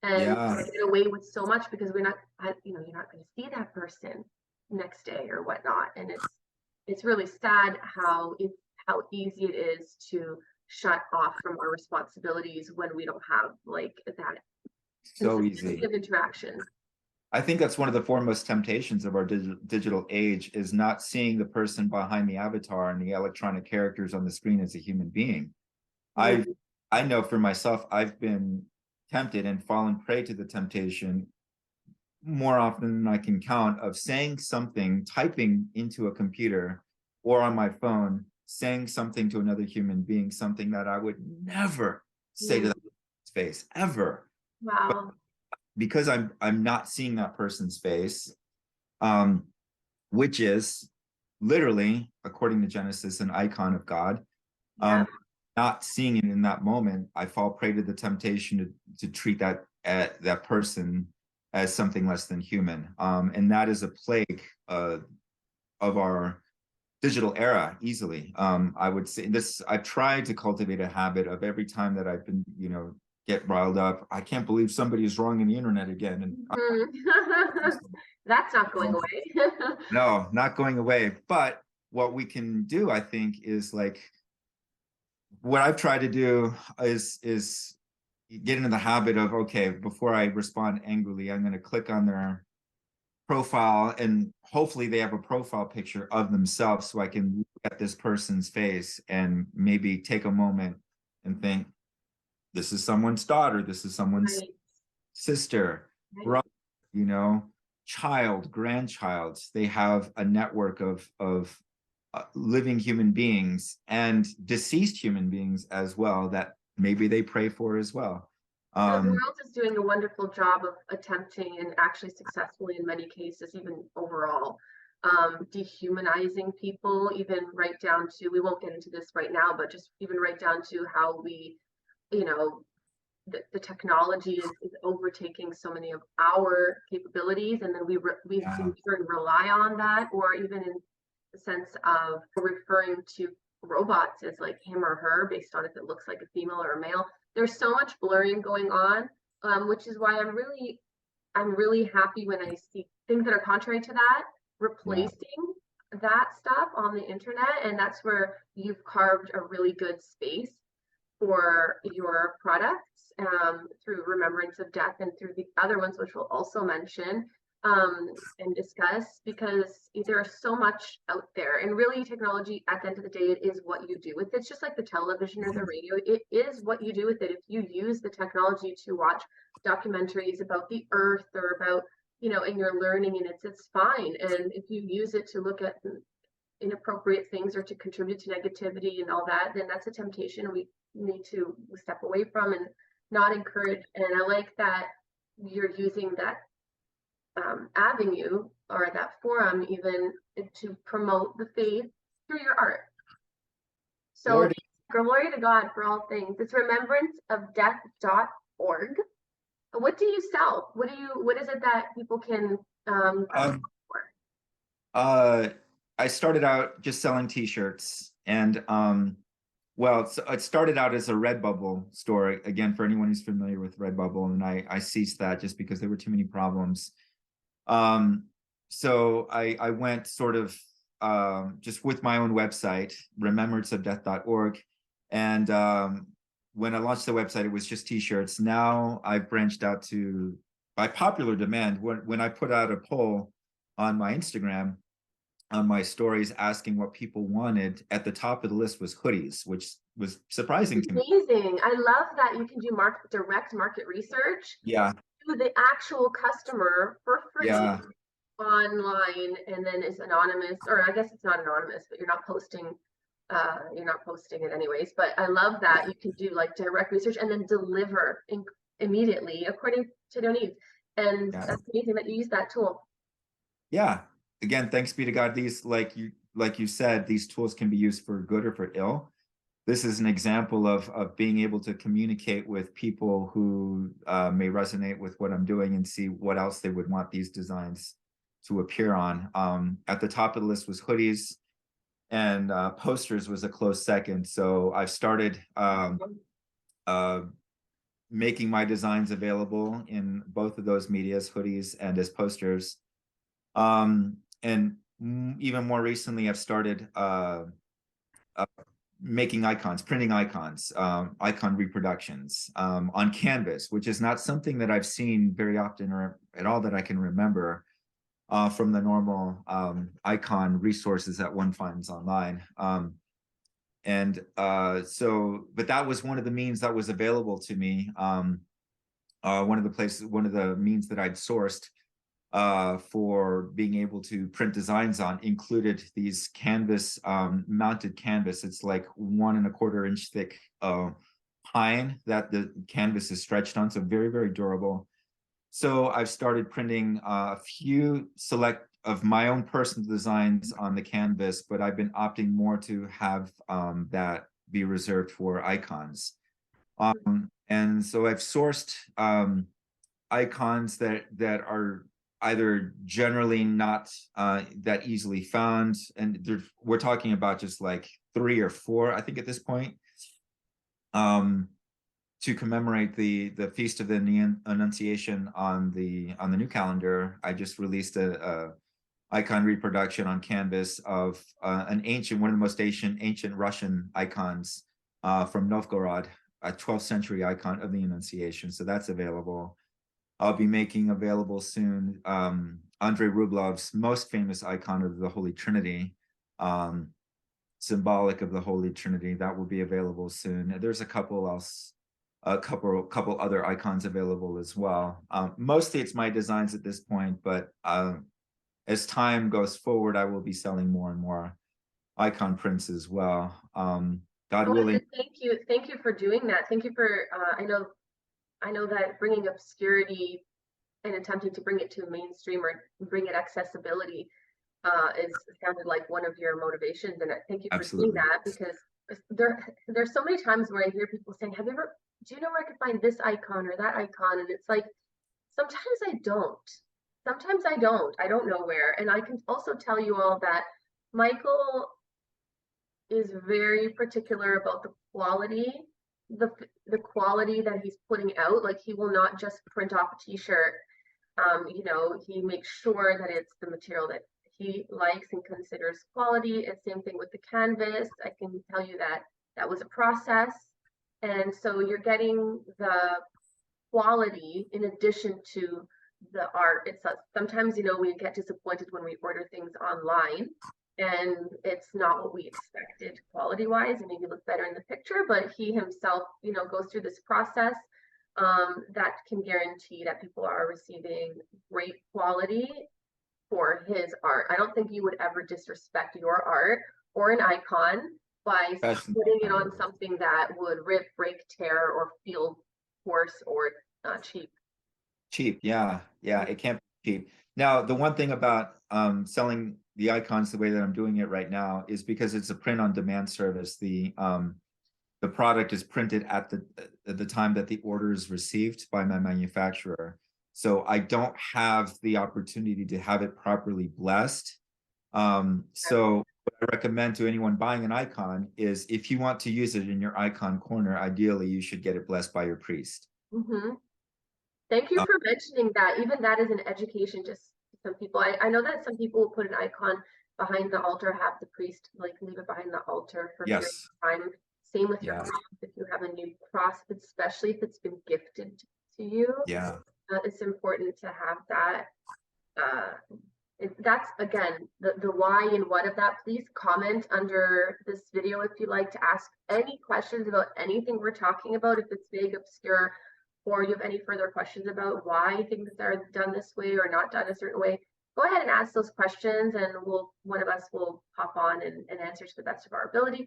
and get away with so much because you're not going to see that person next day or whatnot. And it's really sad how easy it is to shut off from our responsibilities when we don't have like that so easy interaction. I think that's one of the foremost temptations of our digital age, is not seeing the person behind the avatar and the electronic characters on the screen as a human being. I know for myself, I've been tempted and fallen prey to the temptation more often than I can count of saying something, typing into a computer or on my phone, saying something to another human being, something that I would never say to that face, ever. Wow. But because I'm not seeing that person's face, which is literally, according to Genesis, an icon of God. Not seeing it in that moment, I fall prey to the temptation to treat that person as something less than human. And that is a plague of our digital era, easily. I would say this, I've tried to cultivate a habit of every time that I've been, get riled up, I can't believe somebody is wrong in the internet again. And That's not going Um, away. no, not going away. But what we can do, I think, is like what I've tried to do is get into the habit of, okay, before I respond angrily, I'm going to click on their profile, and hopefully they have a profile picture of themselves so I can look at this person's face and maybe take a moment and think, this is someone's daughter, this is someone's Right, sister, right. brother, you know, child, grandchild. They have a network of living human beings and deceased human beings as well that maybe they pray for as well. The world is doing a wonderful job of attempting, and actually successfully in many cases, even overall, dehumanizing people, even right down to, we won't get into this right now, but just even right down to how we, you know, the technology is overtaking so many of our capabilities, and then we Yeah, in turn rely on that, or even in the sense of referring to robots as like him or her based on if it looks like a female or a male. There's so much blurring going on, which is why I'm really happy when I see things that are contrary to that yeah, replacing that stuff on the internet, and that's where you've carved a really good space for your products, through Remembrance of Death and through the other ones, which we'll also mention, and discuss, because there's so much out there. And really, technology, at the end of the day, it is what you do with it. It's just like the television or the radio. It is what you do with it. If you use the technology to watch documentaries about the earth or about, and you're learning, and it's fine. And if you use it to look at inappropriate things or to contribute to negativity and all that, then that's a temptation we need to step away from and not encourage. And I like that you're using that, avenue or that forum even to promote the faith through your art. So Lord. glory to God for all things. It's remembranceofdeath.org. What do you sell? What is it that people can Um, for? I started out just selling t-shirts, and well, it started out as a Redbubble store. Again, for anyone who's familiar with Redbubble, and I ceased that just because there were too many problems. So I went sort of just with my own website, remembranceofdeath.org, and when I launched the website, it was just t-shirts. Now I've branched out to, by popular demand, when I put out a poll on my Instagram, on my stories, asking what people wanted, at the top of the list was hoodies, which was surprising to me. Amazing. I love that you can do direct market research Yeah, to the actual customer for free yeah, online, and then is anonymous, or I guess it's not anonymous, but you're not posting it anyways. But I love that you can do like direct research and then deliver immediately according to their needs. And yeah. that's amazing that you use that tool. Yeah. Again, thanks be to God. These, like you said, these tools can be used for good or for ill. This is an example of being able to communicate with people who may resonate with what I'm doing and see what else they would want these designs to appear on. At the top of the list was hoodies, and posters was a close second. So I've started uh, making my designs available in both of those medias, hoodies and as posters. And even more recently, I've started making icons, printing icons, icon reproductions on canvas, which is not something that I've seen very often or at all that I can remember from the normal icon resources that one finds online. But that was one of the means that was available to me. One of the means that I'd sourced for being able to print designs on included these canvas, mounted canvas. It's like 1.25 inch thick pine that the canvas is stretched on, so very, very durable. So I've started printing a few select of my own personal designs on the canvas, but I've been opting more to have that be reserved for icons. And so I've sourced icons that are either generally not that easily found, and we're talking about just like 3 or 4, I think, at this point. to commemorate the Feast of the Annunciation on the new calendar, I just released a icon reproduction on canvas of one of the most ancient Russian icons from Novgorod, a 12th century icon of the Annunciation. So that's available. I'll be making available soon Andrei Rublev's most famous icon of the Holy Trinity, symbolic of the Holy Trinity. That will be available soon. There's a couple other icons available as well. Mostly it's my designs at this point, but as time goes forward, I will be selling more and more icon prints as well. God willing. Thank you for doing that. Thank you for I know that bringing obscurity and attempting to bring it to mainstream or bring it accessibility is sounded like one of your motivations, and thank you for doing Absolutely. that, because there's so many times where I hear people saying, do you know where I could find this icon or that icon? And it's like, sometimes I don't know where. And I can also tell you all that Michael is very particular about the quality, the quality that he's putting out. Like, he will not just print off a t-shirt. You know, he makes sure that it's the material that he likes and considers quality. And same thing with the canvas. I can tell you that that was a process. And so you're getting the quality in addition to the art itself. Sometimes, you know, we get disappointed when we order things online and it's not what we expected quality wise, and maybe look better in the picture, but he himself, you know, goes through this process that can guarantee that people are receiving great quality for his art. I don't think you would ever disrespect your art or an icon by putting it on something that would rip, break, tear, or feel coarse or cheap. Cheap, yeah, it can't be cheap. Now, the one thing about selling the icons the way that I'm doing it right now is because it's a print on demand service. The product is printed at the time that the order is received by my manufacturer. So I don't have the opportunity to have it properly blessed. So what I recommend to anyone buying an icon is, if you want to use it in your icon corner, ideally you should get it blessed by your priest. Mm-hmm. Thank you for mentioning that. Even that is an education to some people. I know that some people will put an icon behind the altar, have the priest like leave it behind the altar for a period of time. Same with your cross. If you have a new cross, especially if it's been gifted to you, it's important to have that. That's, again, the why and what of that. Please comment under this video if you'd like to ask any questions about anything we're talking about, if it's vague, obscure, or you have any further questions about why things are done this way or not done a certain way. Go ahead and ask those questions, and one of us will pop on and answer to the best of our ability.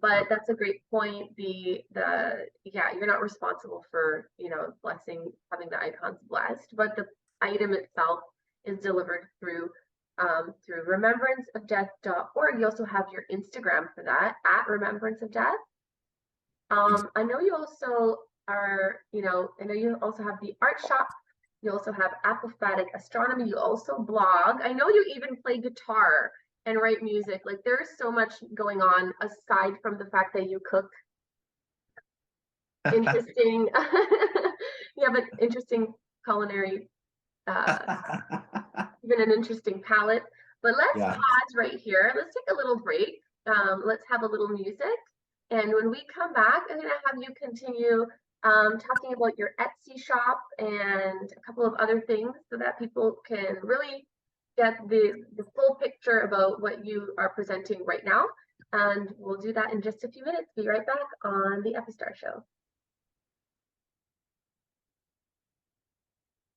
But that's a great point. You're not responsible for, you know, having the icons blessed, but the item itself is delivered through remembranceofdeath.org. You also have your Instagram for that, at Remembrance of Death. I know you also I know you also have the art shop. You also have apophatic astronomy. You also blog. I know you even play guitar and write music. Like, there's so much going on aside from the fact that you cook. Interesting. You have an interesting culinary, even an interesting palette. But let's pause right here. Let's take a little break. Let's have a little music. And when we come back, I'm going to have you continue talking about your Etsy shop and a couple of other things, so that people can really get the full picture about what you are presenting right now. And we'll do that in just a few minutes. Be right back on the Effie Star Show.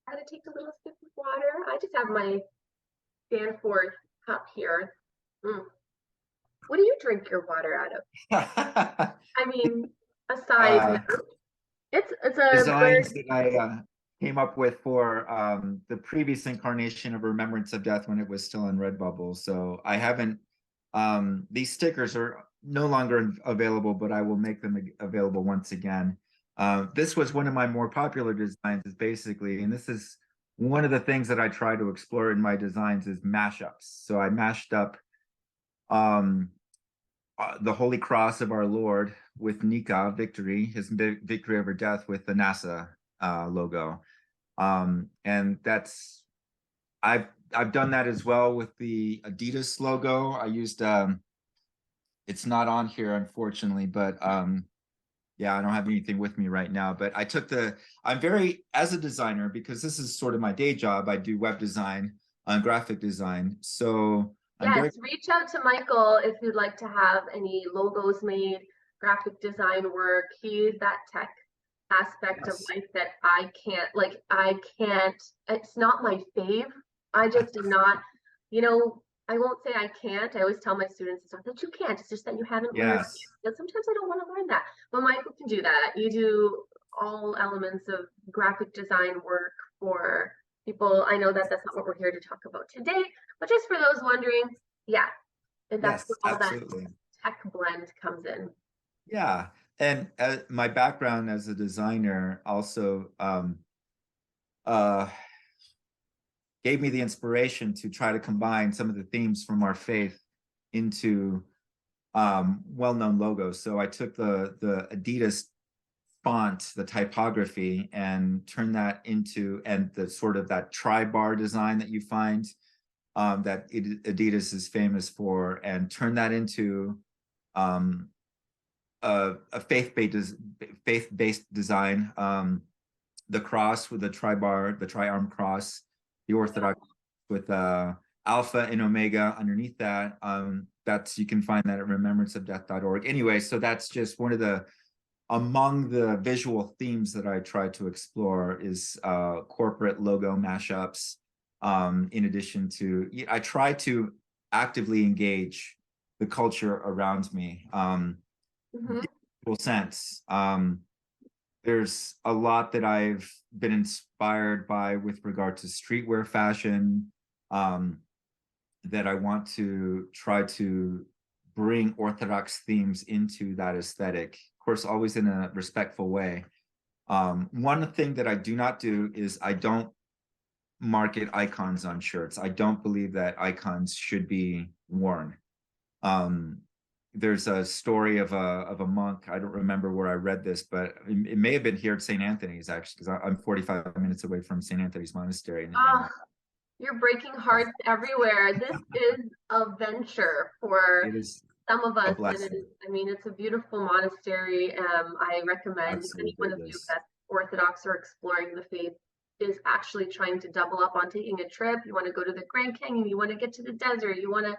I'm going to take a little sip of water. I just have my Danforth cup here. What do you drink your water out of? I mean, aside it's a designs that I came up with for the previous incarnation of Remembrance of Death when it was still on Redbubble. So I haven't, these stickers are no longer available, but I will make them available once again. This was one of my more popular designs, is basically, and this is one of the things that I try to explore in my designs, is mashups. So I mashed up the Holy Cross of our Lord with Nika victory, his victory over death with the NASA logo. And that's I've done that as well with the Adidas logo. I used it's not on here unfortunately, but yeah, I don't have anything with me right now. But I'm very, as a designer, because this is sort of my day job. I do web design, graphic design. So I'm very Yes, reach out to Michael if you'd like to have any logos made, graphic design work. He's that tech aspect of yes, life that I can't, it's not my fave. I just am not, you know, I won't say I can't. I always tell my students and stuff that you can't. It's just that you haven't learned it. yes, And sometimes I don't want to learn that. But Michael can do that. You do all elements of graphic design work for people. I know that that's not what we're here to talk about today, but just for those wondering, yeah, and that's where yes, all that absolutely. tech blend comes in. Yeah. And my background as a designer also uh, gave me the inspiration to try to combine some of the themes from our faith into well-known logos. So I took the Adidas font, the typography, and turned that into, and the sort of that tri-bar design that you find that Adidas is famous for, and turn that into um, a faith-based design. The cross with the tri-bar, the tri-arm cross, the Orthodox with Alpha and Omega underneath that. That's, you can find that at remembranceofdeath.org. Anyway, so that's just one of the, among the visual themes that I try to explore is corporate logo mashups. In addition to, I try to actively engage the culture around me. Mm-hmm. Sense. There's a lot that I've been inspired by with regard to streetwear fashion, that I want to try to bring Orthodox themes into that aesthetic. Of course, always in a respectful way. One thing that I do not do is I don't market icons on shirts. I don't believe that icons should be worn. Um, there's a story of a monk. I don't remember where I read this, but it may have been here at St. Anthony's actually, because I'm 45 minutes away from St. Anthony's Monastery. Oh, you're breaking hearts everywhere. This is a venture for it is some of a us. It blessing. is, I mean, it's a beautiful monastery. I recommend if Absolutely anyone of you gorgeous. that's Orthodox or exploring the faith is actually trying to double up on taking a trip. You want to go to the Grand Canyon, you want to get to the desert, you want to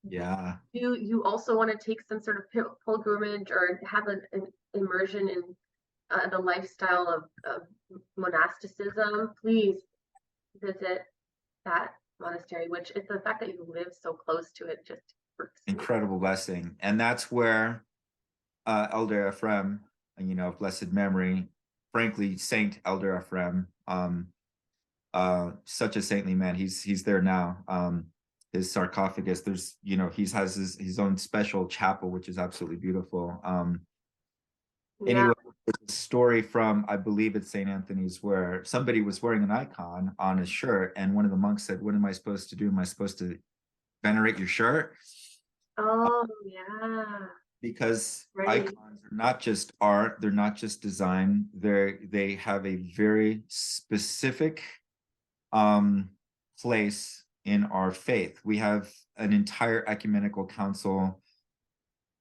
Yeah, you also want to take some sort of pilgrimage or have an immersion in the lifestyle of monasticism, please visit that monastery, which is the fact that you live so close to it just works. incredible blessing. And that's where Elder Ephraim, blessed memory, frankly, Saint Elder Ephraim, such a saintly man. He's there now. His sarcophagus, there's, he has his own special chapel, which is absolutely beautiful. Yeah. Anyway, there's a story from, I believe it's St. Anthony's, where somebody was wearing an icon on his shirt, and one of the monks said, "What am I supposed to do? Am I supposed to venerate your shirt?" Oh, yeah. Because Right. icons are not just art, they're not just design, they have a very specific um place in our faith. We have an entire ecumenical council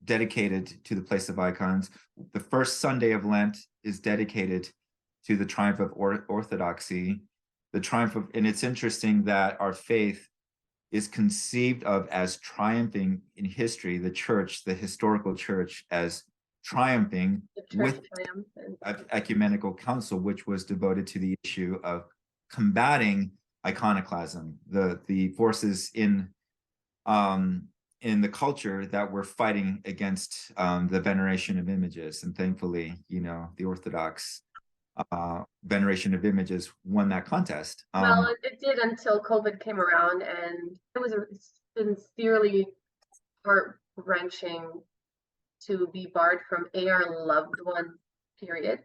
dedicated to the place of icons. The first Sunday of Lent is dedicated to the triumph of orthodoxy, the triumph of, and it's interesting that our faith is conceived of as triumphing in history, the church, the historical church, as triumphing The church with triumphant. ecumenical council, which was devoted to the issue of combating iconoclasm, the forces in the culture that were fighting against the veneration of images. And thankfully, the Orthodox veneration of images won that contest. Well, it did until COVID came around, and it was sincerely heart-wrenching to be barred from our loved ones, period.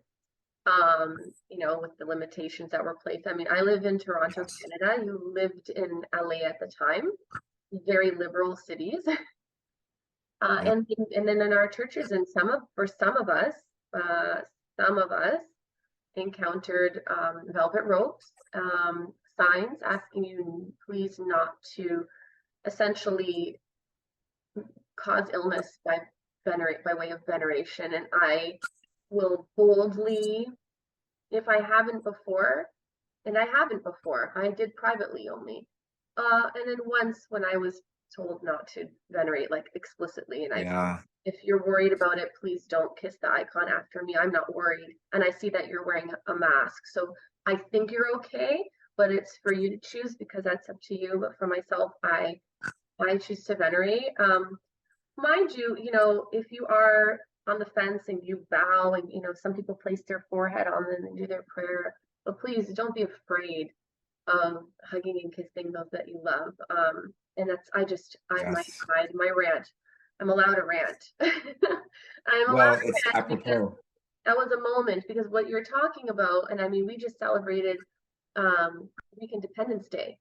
With the limitations that were placed. I mean, I live in Toronto, Yes. Canada. You lived in LA at the time, very liberal cities. Yeah. And then in our churches, and some of us encountered velvet ropes, signs asking you please not to essentially cause illness by way of veneration. And I will boldly, if I haven't before, and I haven't before, I did privately only. And then once when I was told not to venerate, like explicitly, and I said, Yeah. if you're worried about it, please don't kiss the icon after me. I'm not worried. And I see that you're wearing a mask. So I think you're okay, but it's for you to choose because that's up to you. But for myself, I choose to venerate. Mind you, if you are on the fence and you bow and, some people place their forehead on them and do their prayer, but please don't be afraid of hugging and kissing those that you love. And that's, Yes. my rant. I'm allowed to rant. I'm allowed Well, to it's rant because apropos. that was a moment, because what you're talking about, and I mean, we just celebrated Week Independence Day.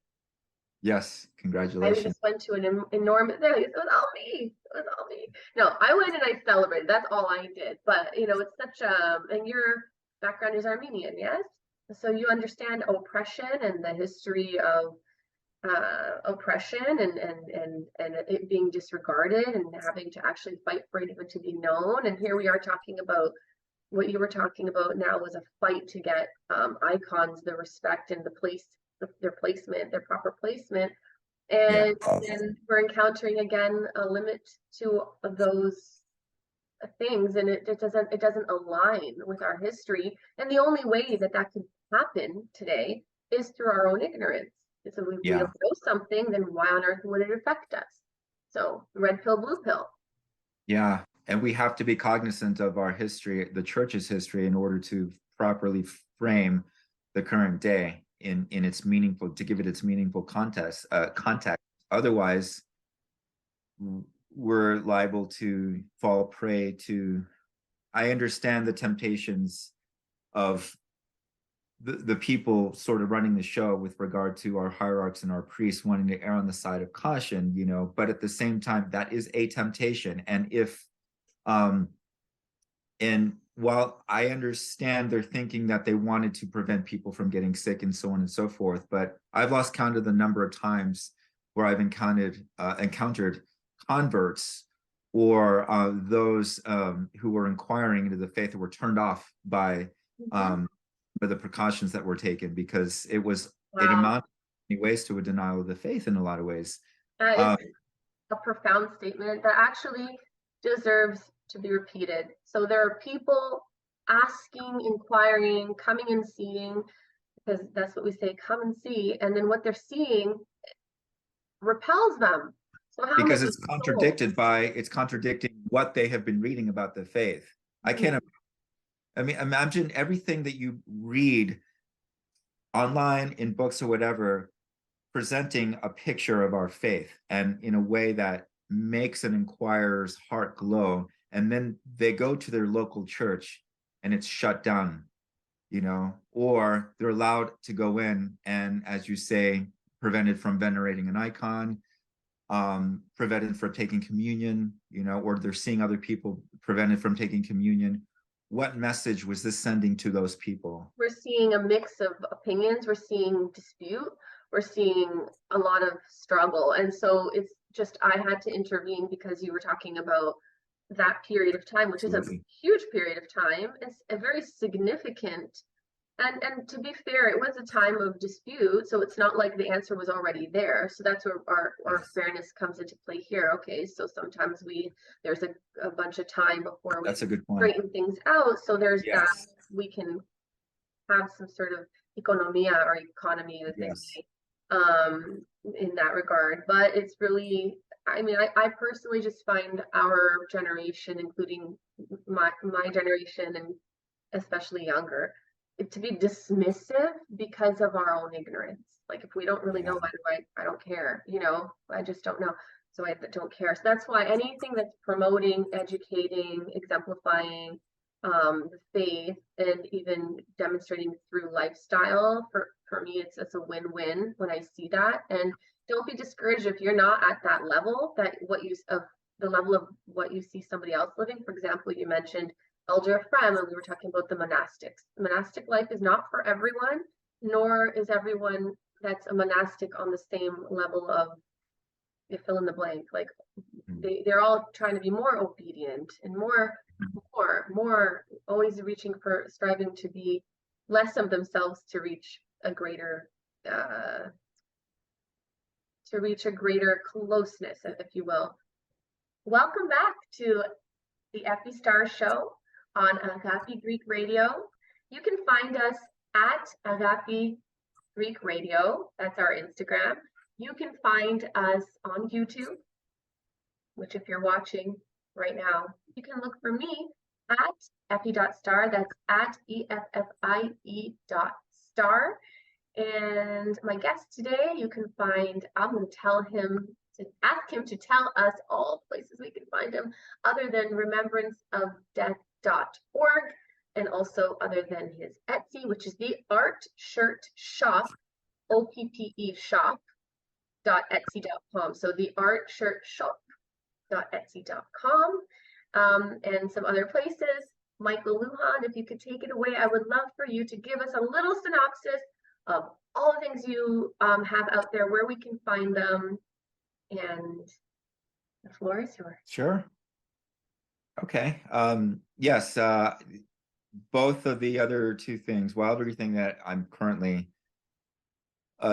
Yes. I Congratulations. just went to an enormous, no, it was all me. It was all me. No, I went and I celebrated. That's all I did. But, it's such and your background is Armenian, yes? So you understand oppression and the history of oppression and it being disregarded and having to actually fight for it even to be known. And here we are talking about what you were talking about now was a fight to get icons the respect and the place, their placement, their proper placement. Yeah. And then we're encountering again a limit to those things, and it doesn't align with our history. And the only way that that could happen today is through our own ignorance. So if we Yeah. don't know something, then why on earth would it affect us? So red pill, blue pill. Yeah. And we have to be cognizant of our history, the church's history, in order to properly frame the current day in its meaningful, to give it its meaningful context. Otherwise, we're liable to fall prey to. I understand the temptations of the people sort of running the show with regard to our hierarchs and our priests wanting to err on the side of caution, but at the same time, that is a temptation. And and while I understand they're thinking that they wanted to prevent people from getting sick and so on and so forth, but I've lost count of the number of times where I've encountered converts or those who were inquiring into the faith that were turned off by the precautions that were taken, because it Wow. amounted in many ways to a denial of the faith in a lot of ways. That is a profound statement that actually deserves to be repeated. So there are people asking, inquiring, coming and seeing, because that's what we say, come and see. And then what they're seeing repels them. So how Because many it's souls? contradicting what they have been reading about the faith. I can't, I mean, imagine everything that you read online, in books or whatever, presenting a picture of our faith and in a way that makes an inquirer's heart glow. And then they go to their local church and it's shut down, or they're allowed to go in and, as you say, prevented from venerating an icon, prevented from taking communion, or they're seeing other people prevented from taking communion. What message was this sending to those people? We're seeing a mix of opinions. We're seeing dispute. We're seeing a lot of struggle. And so it's just, I had to intervene because you were talking about that period of time, which is a Absolutely. huge period of time. It's a very significant, and to be fair, it was a time of dispute, so it's not like the answer was already there. So that's where our Yes. fairness comes into play here. Okay, so sometimes there's a bunch of time before we That's a good point. straighten things out. So there's that, Yes. we can have some sort of economia or economy, as they Yes. say, in that regard. But it's really, I mean, I personally just find our generation, including my generation and especially younger, to be dismissive because of our own ignorance. Like if we don't really know, Yeah. I don't care, I just don't know. So I don't care. So that's why anything that's promoting, educating, exemplifying the faith and even demonstrating through lifestyle, for me, it's a win-win when I see that. And don't be discouraged if you're not at that level, that what you of the level of what you see somebody else living. For example, you mentioned Elder Ephraim, and we were talking about the monastics. The monastic life is not for everyone, nor is everyone that's a monastic on the same level of, you fill in the blank. Like they're all trying to be more obedient and more, always striving to be less of themselves to reach a greater closeness, if you will. Welcome back to the Effie Star Show on Agape Greek Radio. You can find us at Agape Greek Radio. That's our Instagram. You can find us on YouTube, which if you're watching right now, you can look for me at Effie.star. That's at EFFIE.star. And my guest today, I'm going to ask him to tell us all places we can find him, other than remembranceofdeath.org, and also other than his Etsy, which is the Art Shirt Shop, OPPE shop.etsy.com. So the Art Shirt Shop.etsy.com, and some other places. Michael Lujan, if you could take it away, I would love for you to give us a little synopsis of all the things you have out there, where we can find them, and the floor is yours. Sure. Okay. Yes. Both of the other two things, while everything that I'm currently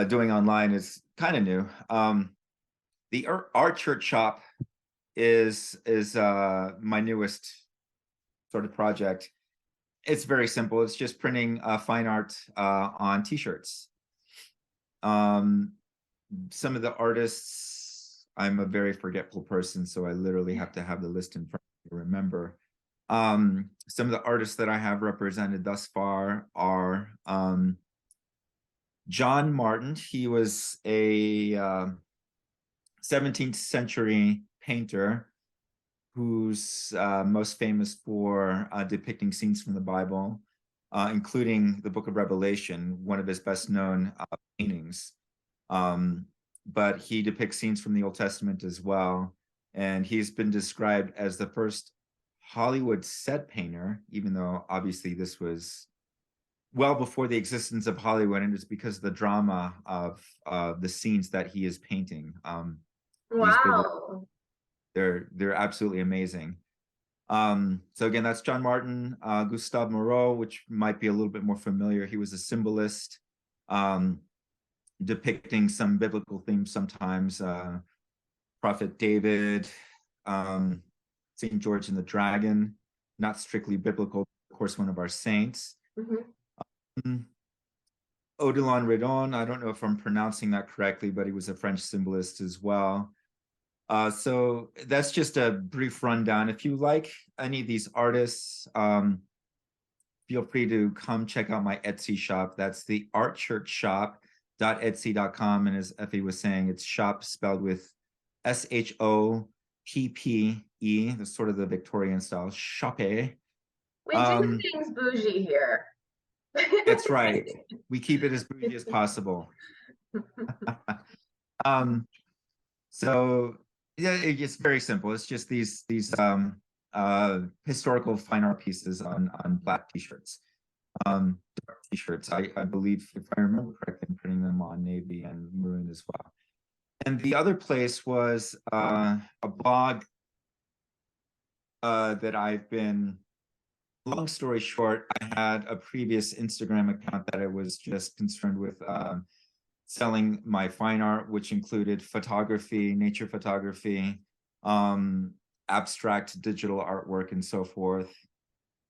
doing online is kind of new. The Art Shirt Shop is my newest sort of project. It's very simple. It's just printing fine art on t-shirts. Some of the artists, I'm a very forgetful person, so I literally have to have the list in front of me to remember. Some of the artists that I have represented thus far are John Martin. He was a 17th century painter who's most famous for depicting scenes from the Bible, including the Book of Revelation, one of his best known paintings. But he depicts scenes from the Old Testament as well. And he's been described as the first Hollywood set painter, even though obviously this was well before the existence of Hollywood, and it's because of the drama of the scenes that he is painting. Wow. They're absolutely amazing. So again, that's John Martin. Gustave Moreau, which might be a little bit more familiar. He was a symbolist, depicting some biblical themes sometimes. Prophet David, St. George and the Dragon, not strictly biblical, of course, one of our saints. Odilon Redon, I don't know if I'm pronouncing that correctly, but he was a French symbolist as well. So that's just a brief rundown. If you like any of these artists, feel free to come check out my Etsy shop. That's the artchurchshop.etsy.com. And as Effie was saying, it's shop spelled with SHOPPE. That's sort of the Victorian style. Shoppe. We do things bougie here. That's right. We keep it as bougie as possible. So yeah, it's very simple. It's just these historical fine art pieces on black t-shirts. Dark t-shirts. I believe, if I remember correctly, I'm printing them on navy and maroon as well. And the other place was a blog that I've been, long story short, I had a previous Instagram account that I was just concerned with selling my fine art, which included photography, nature photography, abstract digital artwork, and so forth.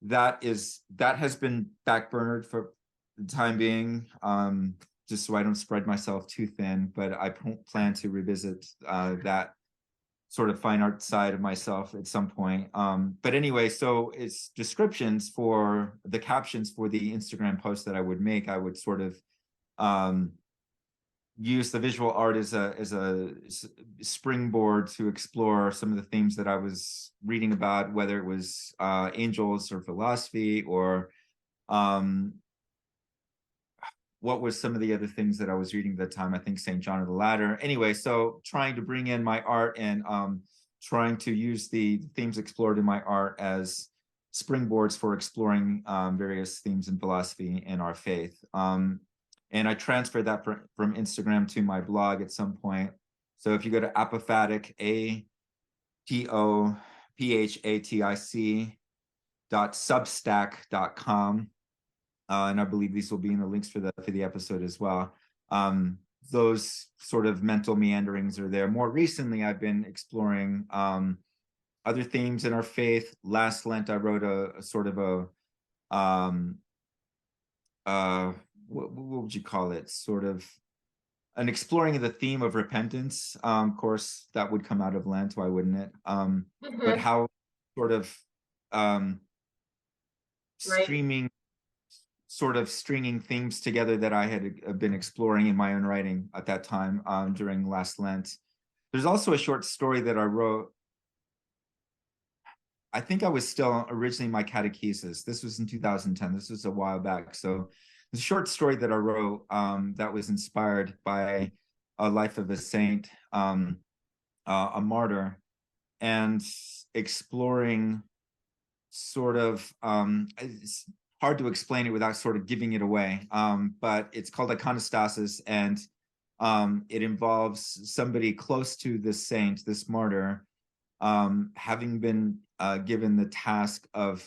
That has been backburnered for the time being, just so I don't spread myself too thin, but I plan to revisit that sort of fine art side of myself at some point. But anyway, so it's descriptions for the captions for the Instagram post that I would make. I would sort of use the visual art as a springboard to explore some of the themes that I was reading about, whether it was angels or philosophy, or what was some of the other things that I was reading at the time. I think St. John of the Ladder. Anyway, so trying to bring in my art and trying to use the themes explored in my art as springboards for exploring various themes in philosophy and our faith. And I transferred that from Instagram to my blog at some point. So if you go to apophatic, apophatic.substack.com, and I believe these will be in the links for the episode as well. Those sort of mental meanderings are there. More recently, I've been exploring other themes in our faith. Last Lent, I wrote a sort of a what would you call it? Sort of an exploring of the theme of repentance. Of course, that would come out of Lent. Why wouldn't it? But how sort of Right. stringing themes together that I had been exploring in my own writing at that time during last Lent. There's also a short story that I wrote. I think I was still originally my catechesis. This was in 2010. This was a while back. So the short story that I wrote that was inspired by a life of a saint, a martyr, and exploring sort of, it's hard to explain it without sort of giving it away, but it's called iconostasis, and it involves somebody close to this saint, this martyr, having been given the task of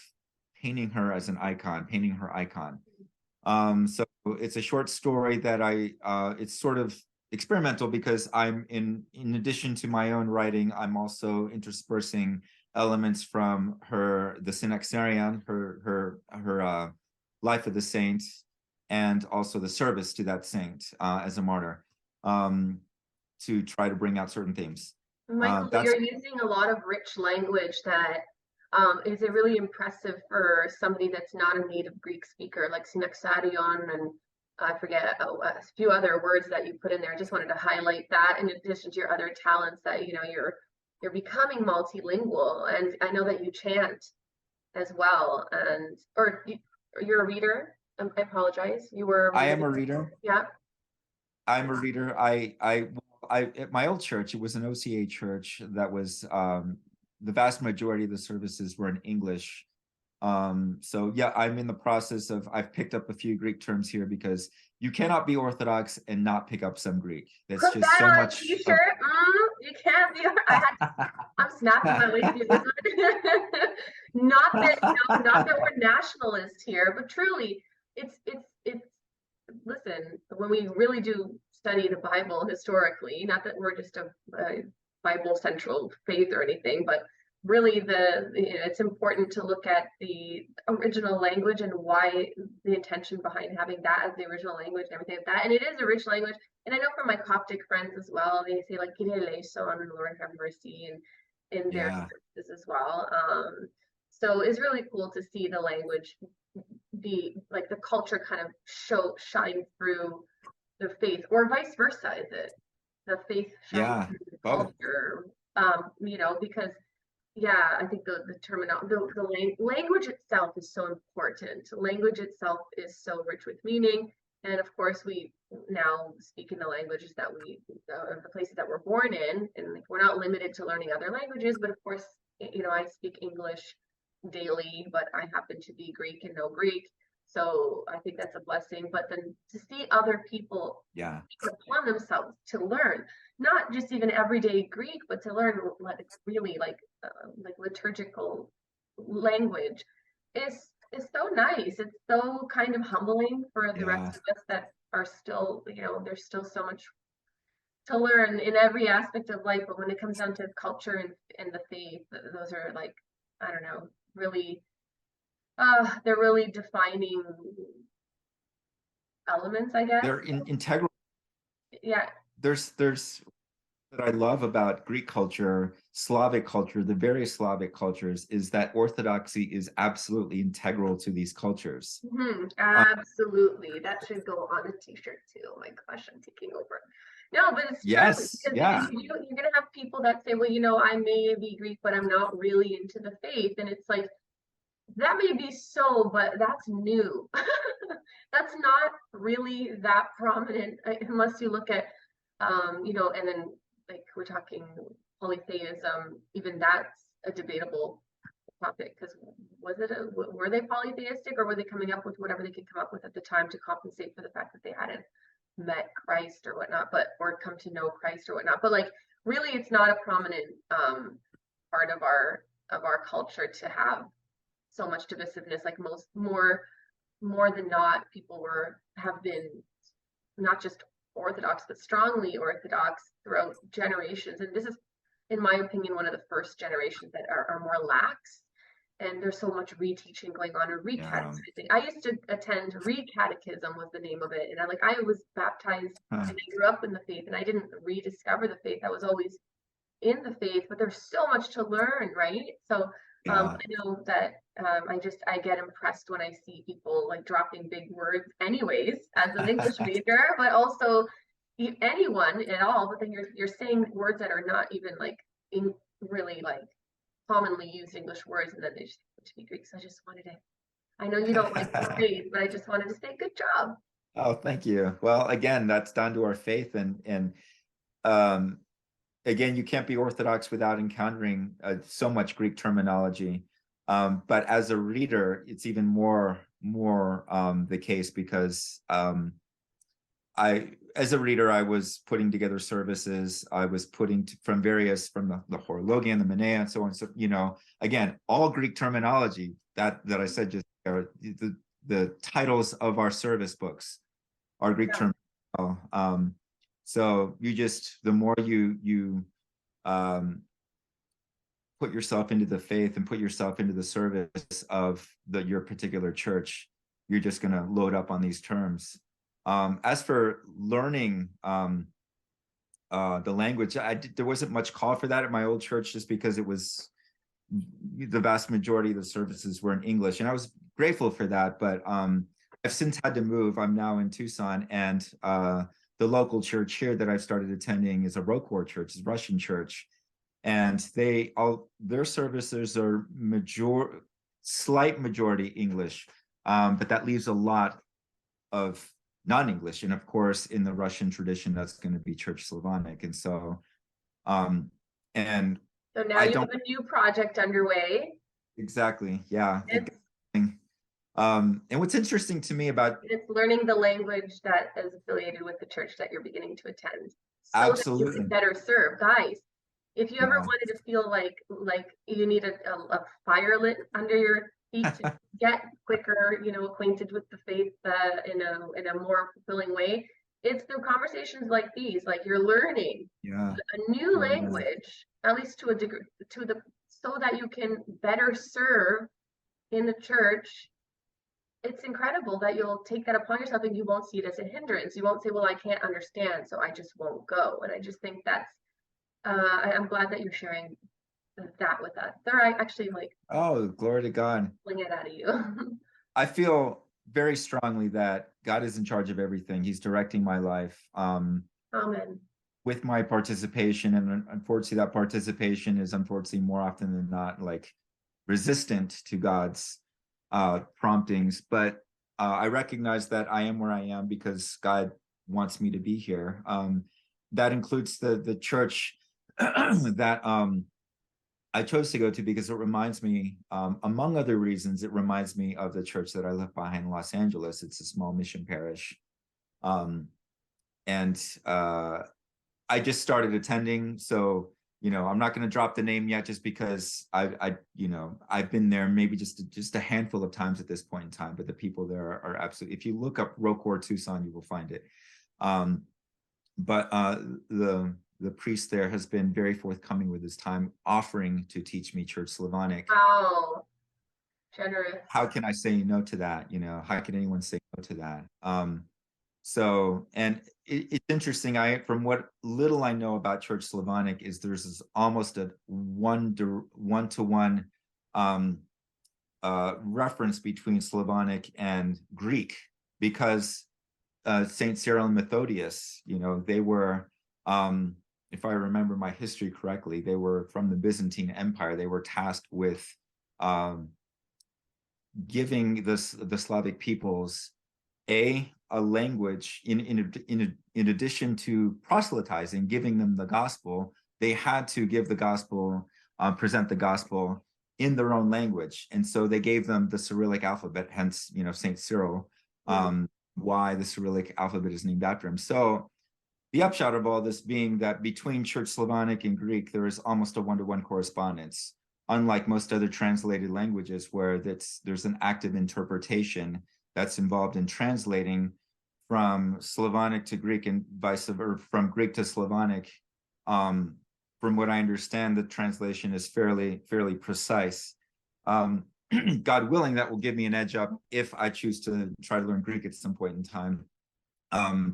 painting her as an icon, painting her icon. So it's a short story that it's sort of experimental because I'm in addition to my own writing, I'm also interspersing elements from the Synaxarion, her life of the saint, and also the service to that saint as a martyr, to try to bring out certain themes. Michael, you're using a lot of rich language that is really impressive for somebody that's not a native Greek speaker, like synaxarion, and I forget a few other words that you put in there. I just wanted to highlight that in addition to your other talents that, you're becoming multilingual. And I know that you chant as well, or you're a reader. I apologize. You were a reader. I am a reader. Yeah. I'm a reader. I at my old church, it was an OCA church that was the vast majority of the services were in English. So yeah, I'm in the process of, I've picked up a few Greek terms here because you cannot be Orthodox and not pick up some Greek. That's Put just that so on much. A t-shirt. You can't be. I'm snapping my way through this. Not that we're nationalists here, but truly, it's. Listen, when we really do study the Bible historically, not that we're just a Bible central faith or anything, but really it's important to look at the original language and why the intention behind having that as the original language and everything like that. And it is a rich language. And I know from my Coptic friends as well, they say like Kyrie eleison and Lord have mercy and in their services as well. So it's really cool to see the language be like the culture kind of shine through the faith, or vice versa. Is it the faith shine through the culture? Because I think the terminology, the language itself is so important. Language itself is so rich with meaning, and of course we now speak in the languages that the places that we're born in, and we're not limited to learning other languages. But of course, I speak English daily, but I happen to be Greek and know Greek, so I think that's a blessing. But then to see other people take upon themselves to learn, not just even everyday Greek, but to learn really like liturgical language is so nice. It's so kind of humbling for the rest of us that are still, there's still so much to learn in every aspect of life. But when it comes down to culture and the faith, those are like, I don't know, really, they're really defining elements, I guess. They're integral. Yeah. There's that I love about Greek culture, Slavic culture, the various Slavic cultures, is that orthodoxy is absolutely integral to these cultures. Absolutely. That should go on a t-shirt too. Oh my gosh, I'm taking over. No, but it's true. Because you're going to have people that say, well, I may be Greek, but I'm not really into the faith. And it's like, that may be so, but that's new. That's not really that prominent unless you look at, and then like we're talking polytheism, even that's a debatable topic, because were they polytheistic, or were they coming up with whatever they could come up with at the time to compensate for the fact that they hadn't met Christ or whatnot, or come to know Christ or whatnot? But like, really, it's not a prominent part of our culture to have so much divisiveness. Like more than not, people have been not just Orthodox, but strongly Orthodox throughout generations. And this is, in my opinion, one of the first generations that are more lax. And there's so much reteaching going on, or recatechizing. I used to attend recatechism was the name of it. And I was baptized and I grew up in the faith, and I didn't rediscover the faith. I was always in the faith, but there's so much to learn, right? So I know that I get impressed when I see people like dropping big words anyways as an English major, but also anyone at all, but then you're saying words that are not even like in really like commonly used English words, and then they just happen to be Greek. So I just wanted to, I know you don't like the phrase, but I just wanted to say good job. Oh, thank you. Well, again, that's down to our faith, and again, you can't be Orthodox without encountering so much Greek terminology. But as a reader, it's even more the case, because as a reader, I was putting together services. I was putting from the Horologion, the Menea, and so on. So, again, all Greek terminology that I said just the titles of our service books are Greek terms. So the more you put yourself into the faith and put yourself into the service of your particular church, you're just going to load up on these terms. As for learning the language, there wasn't much call for that at my old church, just because it was the vast majority of the services were in English, and I was grateful for that. But I've since had to move. I'm now in Tucson, and the local church here that I've started attending is a Rokor church, it's a Russian church, and their services are slight majority English, but that leaves a lot of non-English. And of course, in the Russian tradition, that's going to be Church Slavonic. And so, so now you have a new project underway. Exactly. Yeah. And what's interesting to me about it's learning the language that is affiliated with the church that you're beginning to attend, so absolutely, that you can better serve. Guys, if you ever wanted to feel like you need a fire lit under your feet to get quicker, acquainted with the faith in a more fulfilling way, it's through conversations like these. Like, you're learning a new language, at least to a degree, so that you can better serve in the church. It's incredible that you'll take that upon yourself, and you won't see it as a hindrance. You won't say, well, I can't understand, so I just won't go. And I just think that's I'm glad that you're sharing that with us. They're actually like, oh, glory to God, pulling it out of you. I feel very strongly that God is in charge of everything. He's directing my life. Amen. With my participation, and unfortunately that participation is more often than not like resistant to God's promptings, but I recognize that I am where I am because God wants me to be here. That includes the church that I chose to go to, because it reminds me, among other reasons, it reminds me of the church that I left behind in Los Angeles. It's a small mission parish. And I just started attending, so I'm not going to drop the name yet, just because I've been there maybe just a handful of times at this point in time, but the people there are absolutely, if you look up Rokor Tucson, you will find it. But the priest there has been very forthcoming with his time, offering to teach me Church Slavonic. Wow, generous. How can I say no to that? How can anyone say no to that? So, and it's interesting. From what little I know about Church Slavonic, is there's almost a one-to-one reference between Slavonic and Greek, because Saint Cyril and Methodius, they were, if I remember my history correctly, they were from the Byzantine Empire. They were tasked with giving the Slavic peoples a language in addition to proselytizing, giving them the gospel, they had to give the gospel, present the gospel in their own language. And so they gave them the Cyrillic alphabet, hence, Saint Cyril, why the Cyrillic alphabet is named after him. So the upshot of all this being that between Church Slavonic and Greek, there is almost a one-to-one correspondence, unlike most other translated languages where there's an active interpretation that's involved in translating from Slavonic to Greek and vice versa, or from Greek to Slavonic. From what I understand, the translation is fairly precise. God willing, that will give me an edge up if I choose to try to learn Greek at some point in time,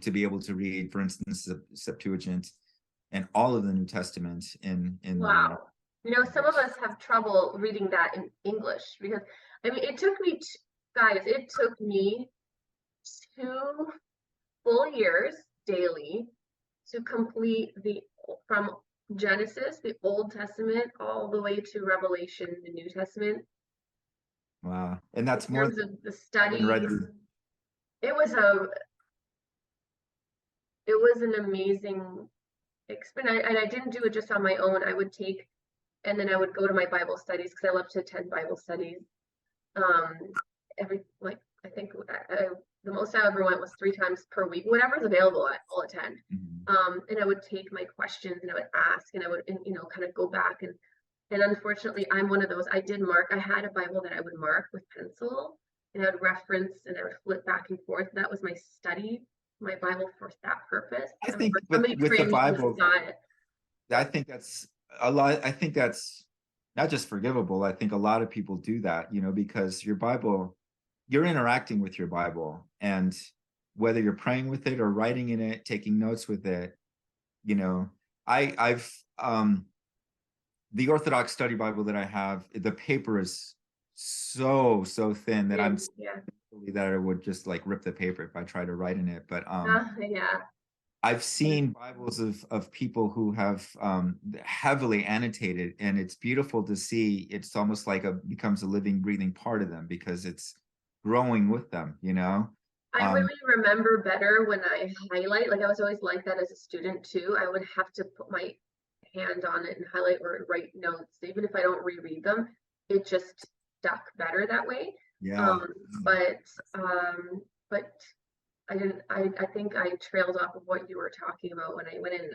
to be able to read, for instance, the Septuagint and all of the New Testament in Wow. Some of us have trouble reading that in English because, it took me, it took me 2 full years daily to complete from Genesis, the Old Testament, all the way to Revelation, the New Testament. Wow. And that's in more terms of the studies. It was an amazing experience, and I didn't do it just on my own. I would take, and then I would go to my Bible studies because I love to attend Bible studies. I think the most I ever went was 3 times per week. Whatever's available, I'll attend. And I would take my questions and I would ask, and I would, kind of go back and unfortunately, I'm one of those. I had a Bible that I would mark with pencil, and I would reference and I would flip back and forth. That was my Bible for that purpose. I think with the Bible, I think that's a lot. I think that's not just forgivable. I think a lot of people do that, because your Bible, you're interacting with your Bible, and whether you're praying with it or writing in it, taking notes with it, I've the Orthodox Study Bible that I have, the paper is so thin that that I would just like rip the paper if I try to write in it. But I've seen Bibles of people who have heavily annotated, and it's beautiful to see. It's almost like becomes a living, breathing part of them because it's growing with them, I really remember better when I highlight. Like I was always like that as a student too. I would have to put my hand on it and highlight or write notes. Even if I don't reread them, it just stuck better that way. But I didn't. I think I trailed off of what you were talking about when I went in and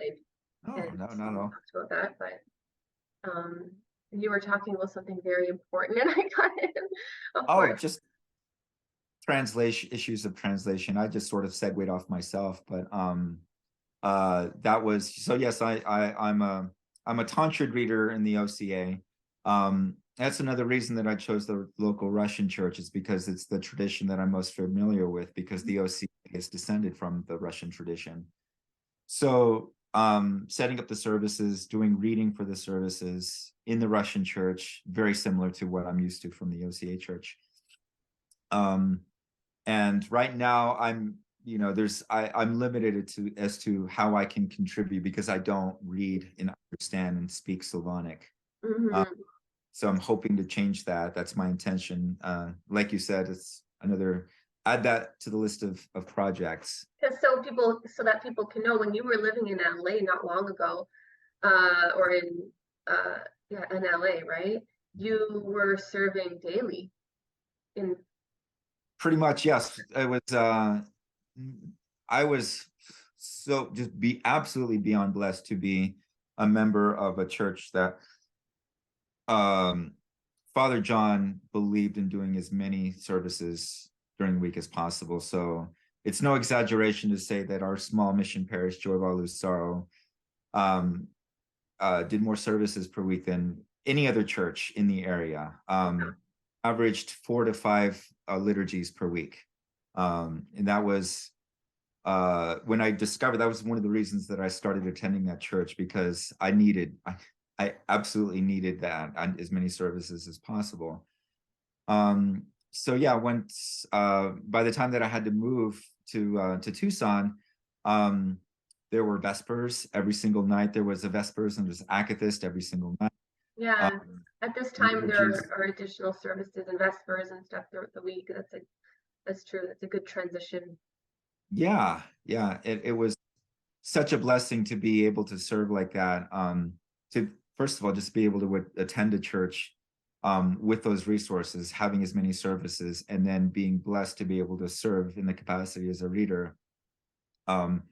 no. talked about that. But you were talking about something very important, and I got it. Just translation issues of translation. I just sort of segued off myself, but that was so. Yes, I'm a Tantrad reader in the OCA. That's another reason that I chose the local Russian church, is because it's the tradition that I'm most familiar with, because the OCA is descended from the Russian tradition. So setting up the services, doing reading for the services in the Russian church, very similar to what I'm used to from the OCA church. And right now I'm limited as to how I can contribute because I don't read and understand and speak Slavonic. So I'm hoping to change that. That's my intention. Like you said, it's add that to the list of projects. So that people can know, when you were living in LA not long ago, or in LA, right? You were serving daily in. Pretty much, yes. It was. I was absolutely beyond blessed to be a member of a church that Father John believed in doing as many services during the week as possible. So it's no exaggeration to say that our small mission parish, Joy Luz Sorrow, did more services per week than any other church in the area. Averaged 4 to 5 liturgies per week. And that was when I discovered, that was one of the reasons that I started attending that church, because I absolutely needed that, as many services as possible. So yeah, once by the time that I had to move to Tucson, there were Vespers every single night. There was a Vespers and there's Akathist every single night. Yeah, at this time there are additional services and Vespers and stuff throughout the week. That's true. That's a good transition. Yeah, yeah. It was such a blessing to be able to serve like that. To first of all, just be able to attend a church with those resources, having as many services, and then being blessed to be able to serve in the capacity as a reader, um,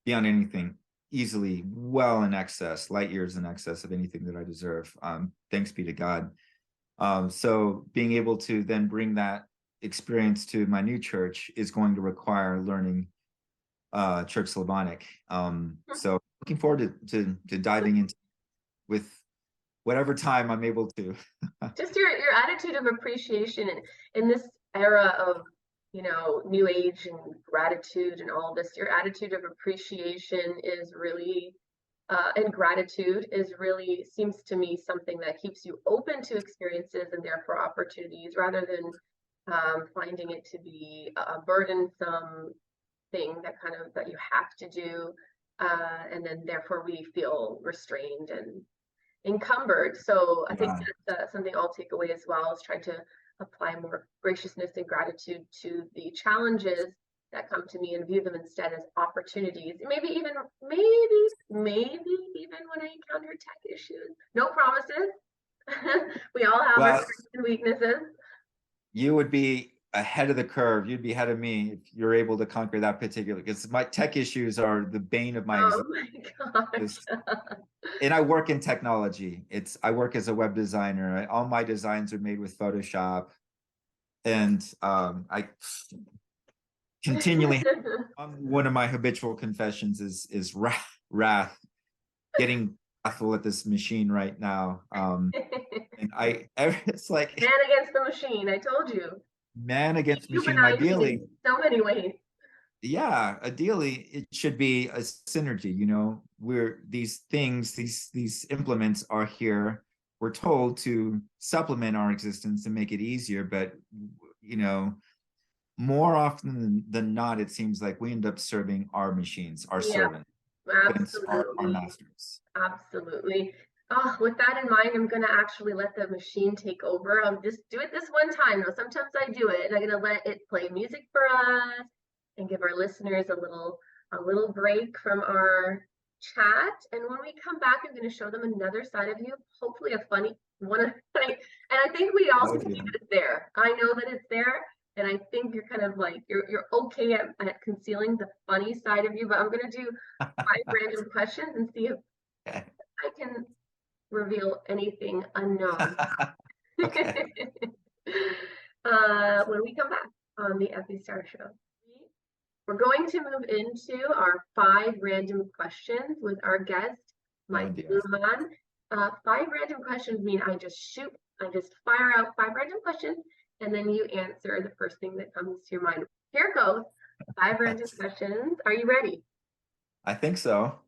beyond anything, easily well in excess, light years in excess of anything that I deserve. Thanks be to God. So being able to then bring that experience to my new church is going to require learning Church Slavonic. So looking forward to diving into with whatever time I'm able to. Just your attitude of appreciation in this era of, new age and gratitude and all this, your attitude of appreciation is really and gratitude is really, seems to me, something that keeps you open to experiences and therefore opportunities, rather than finding it to be a burdensome thing that you have to do, and then therefore we feel restrained and encumbered. So I think Yeah, that's something I'll take away as well, is trying to apply more graciousness and gratitude to the challenges that come to me and view them instead as opportunities. Maybe even when I encounter tech issues. No promises. We all have our well, strengths and weaknesses. you would be ahead of the curve. You'd be ahead of me if you're able to conquer that particular. Because my tech issues are the bane of my Oh existence. my gosh. And I work in technology. I work as a web designer. All my designs are made with Photoshop, and I continually, one of my habitual confessions is wrath, getting wrathful at this machine right now. And it's like Man against the machine, I told you. man against machine. Humanizing Ideally, in so many ways. yeah, ideally it should be a synergy. We're these things, these implements are here. We're told to supplement our existence and make it easier, but you know more often than not, it seems like we end up serving our machines, our Yeah, servants, our absolutely. masters. Absolutely. Oh, with that in mind, I'm going to actually let the machine take over. I'll just do it this one time. Now, sometimes I do it, and I'm going to let it play music for us and give our listeners a little break from our chat. And when we come back, I'm going to show them another side of you, hopefully a funny one. And I think we all can see Okay. that it's there. I know that it's there. And I think you're kind of like you're okay at concealing the funny side of you, but I'm gonna do 5 random questions and see if I can reveal anything unknown. Okay. When we come back on the Effie Star Show, we're going to move into our 5 random questions with our guest, Oh Mike dear. Luhan. 5 random questions mean I just fire out 5 random questions, and then you answer the first thing that comes to your mind. Here goes. 5 random questions. Are you ready? I think so.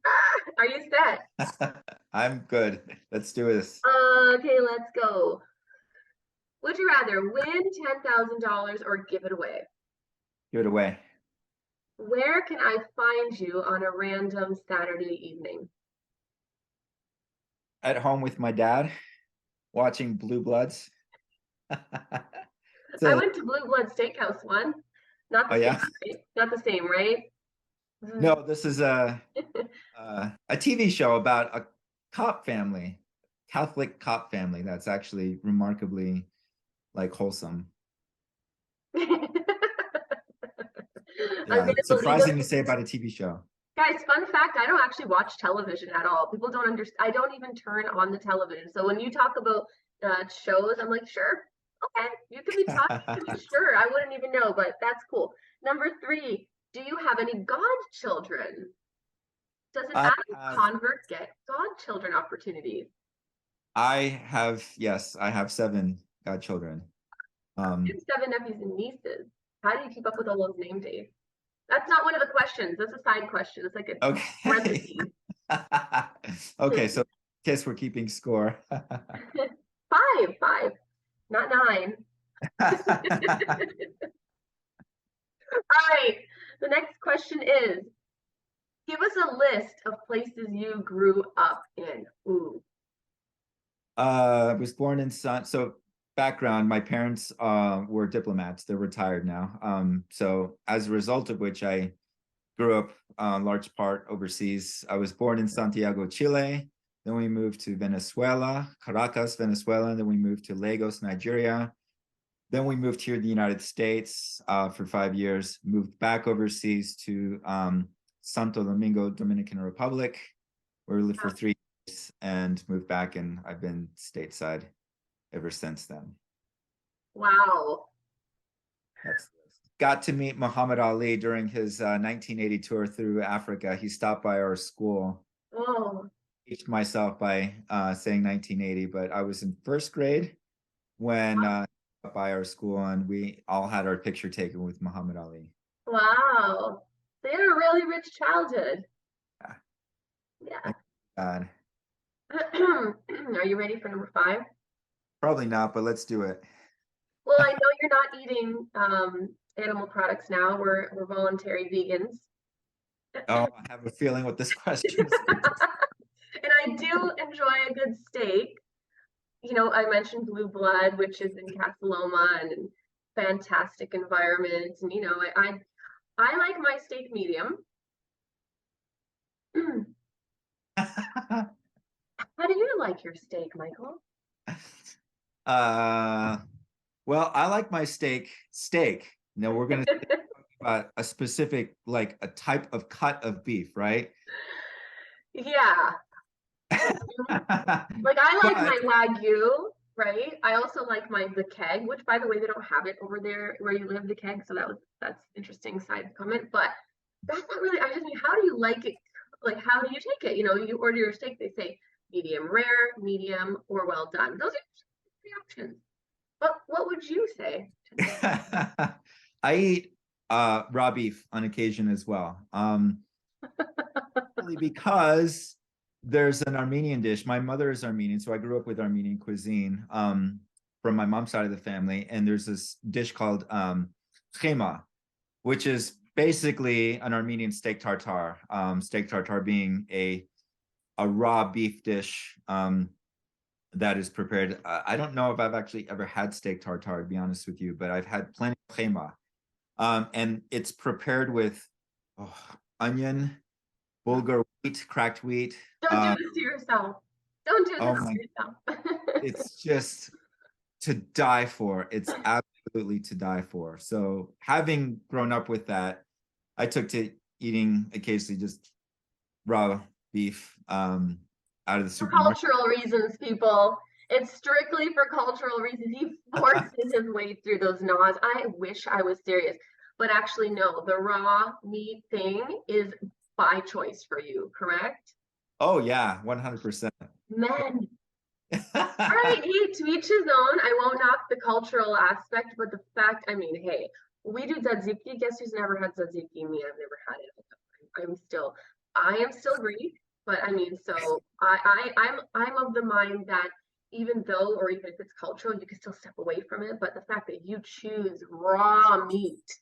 Are you set? I'm good. Let's do this. Okay, let's go. Would you rather win $10,000 or give it away? Give it away. Where can I find you on a random Saturday evening? At home with my dad, watching Blue Bloods. I So, went to Blue Blood Steakhouse one. Not oh the same, yeah. right? Not the same, right? No, this is a TV show about a cop family, Catholic cop family that's actually remarkably like wholesome. I'm Yeah, gonna believe surprising to it. say about a TV show. Guys, fun fact, I don't actually watch television at all. People don't understand. I don't even turn on the television. So when you talk about shows, I'm like, sure, okay, you can be talking to me, sure. I wouldn't even know, but that's cool. Number 3, do you have any godchildren? Does an I adult have, convert get godchildren opportunities? yes, I have 7 godchildren. I have 7 nephews and nieces. How do you keep up with all those name days? That's not one of the questions. That's a side question. It's like a Okay. parenthesis. Okay, so guess we're keeping score. 5, not 9. All right. The next question is, give us a list of places you grew up in. Ooh. I was born in so background, my parents were diplomats. They're retired now. So as a result of which I grew up large part overseas. I was born in Santiago, Chile. Then we moved to Venezuela, Caracas, Venezuela. And then we moved to Lagos, Nigeria. Then we moved here to the United States for 5 years, moved back overseas to Santo Domingo, Dominican Republic, where we lived for 3 years and moved back. And I've been stateside ever since then. Wow. Got to meet Muhammad Ali during his 1980 tour through Africa. He stopped by our school. Oh. Aged myself by saying 1980, but I was in first grade when by our school, and we all had our picture taken with Muhammad Ali. Wow. They had a really rich childhood. Yeah. God. Are you ready for number 5? Probably not, but let's do it. Well, I know you're not eating animal products now. We're voluntary vegans. Oh, I have a feeling what this question is. And I do enjoy a good steak. You know, I mentioned Blue Blood, which is in Casa Loma and fantastic environment. And you know, I like my steak medium. How do you like your steak, Michael? Well, I like my steak. Now we're gonna talk about a specific, like a type of cut of beef, right? Yeah. Like I like my Wagyu, right? I also like the keg, which by the way, they don't have it over there where you live, the keg. So that's interesting side comment. But that's not really, I mean, how do you like it? Like, how do you take it? You know, you order your steak, they say medium rare, medium, or well done. Those are 3 options. But what would you say? I eat raw beef on occasion as well. Because there's an Armenian dish. My mother is Armenian, so I grew up with Armenian cuisine from my mom's side of the family. And there's this dish called khema, which is basically an Armenian steak tartare. Steak tartare being a raw beef dish that is prepared. I don't know if I've actually ever had steak tartare, to be honest with you, but I've had plenty of khema. And it's prepared with onion, bulgur wheat, cracked wheat. Don't do this to yourself. Don't do this to yourself. It's just to die for. It's absolutely to die for. So having grown up with that, I took to eating occasionally just raw beef out of the supermarket. For cultural reasons, people. It's strictly for cultural reasons. He forces his way through those gnaws. I wish I was serious. But actually, no, the raw meat thing is by choice for you, correct? Oh, yeah, 100%. Men. All right, hey, to each his own. I won't knock the cultural aspect, but the fact, I mean, hey, we do tzatziki. Guess who's never had tzatziki? Me, I've never had it. I am still Greek, but I mean, so I'm of the mind that even though, or even if it's cultural, you can still step away from it. But the fact that you choose raw meat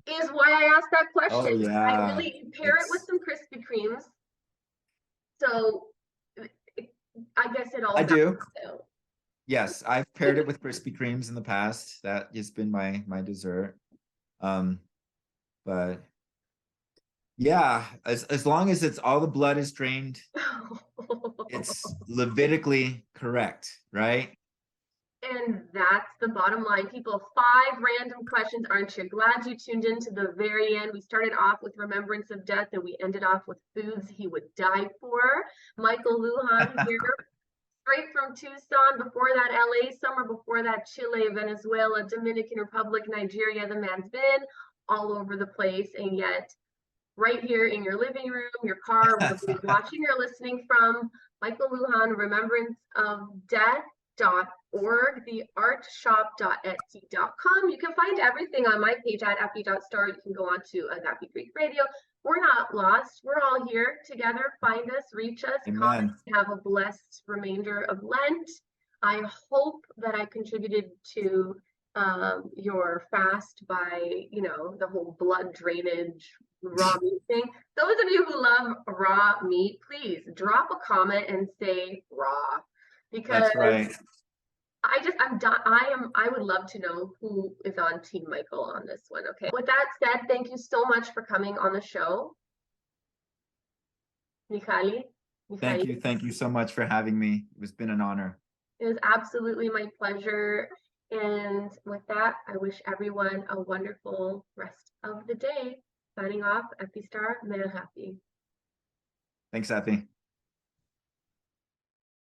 is why I asked that question. Oh, yeah. I really pair it with some Krispy Kremes. So I guess it all. I do. Yes, I've paired it with Krispy Kremes in the past. That has been my dessert. But yeah, as long as it's all the blood is drained, it's Levitically correct, right? And that's the bottom line, people. 5 random questions. Aren't you glad you tuned in to the very end? We started off with remembrance of death, and we ended off with foods he would die for. Michael Lujan here, straight from Tucson. Before that, LA summer. Before that, Chile, Venezuela, Dominican Republic, Nigeria. The man's been all over the place, and yet right here in your living room, your car, wherever you're watching or listening from. Michael Lujan, remembrance of death.org, theartshop.etsy.com. You can find everything on my page at Effie.Star. You can go on to Agape Greek Radio. We're not lost. We're all here together. Find us, reach us, comment, have a blessed remainder of Lent. I hope that I contributed to your fast by, you know, the whole blood drainage raw meat thing. Those of you who love raw meat, please drop a comment and say raw, because that's right. I would love to know who is on Team Michael on this one. Okay. With that said, thank you so much for coming on the show, Michali. Michali. Thank you so much for having me. It's been an honor. It was absolutely my pleasure. And with that, I wish everyone a wonderful rest of the day. Signing off, Effie Star, Mer Happy. Thanks, Effie.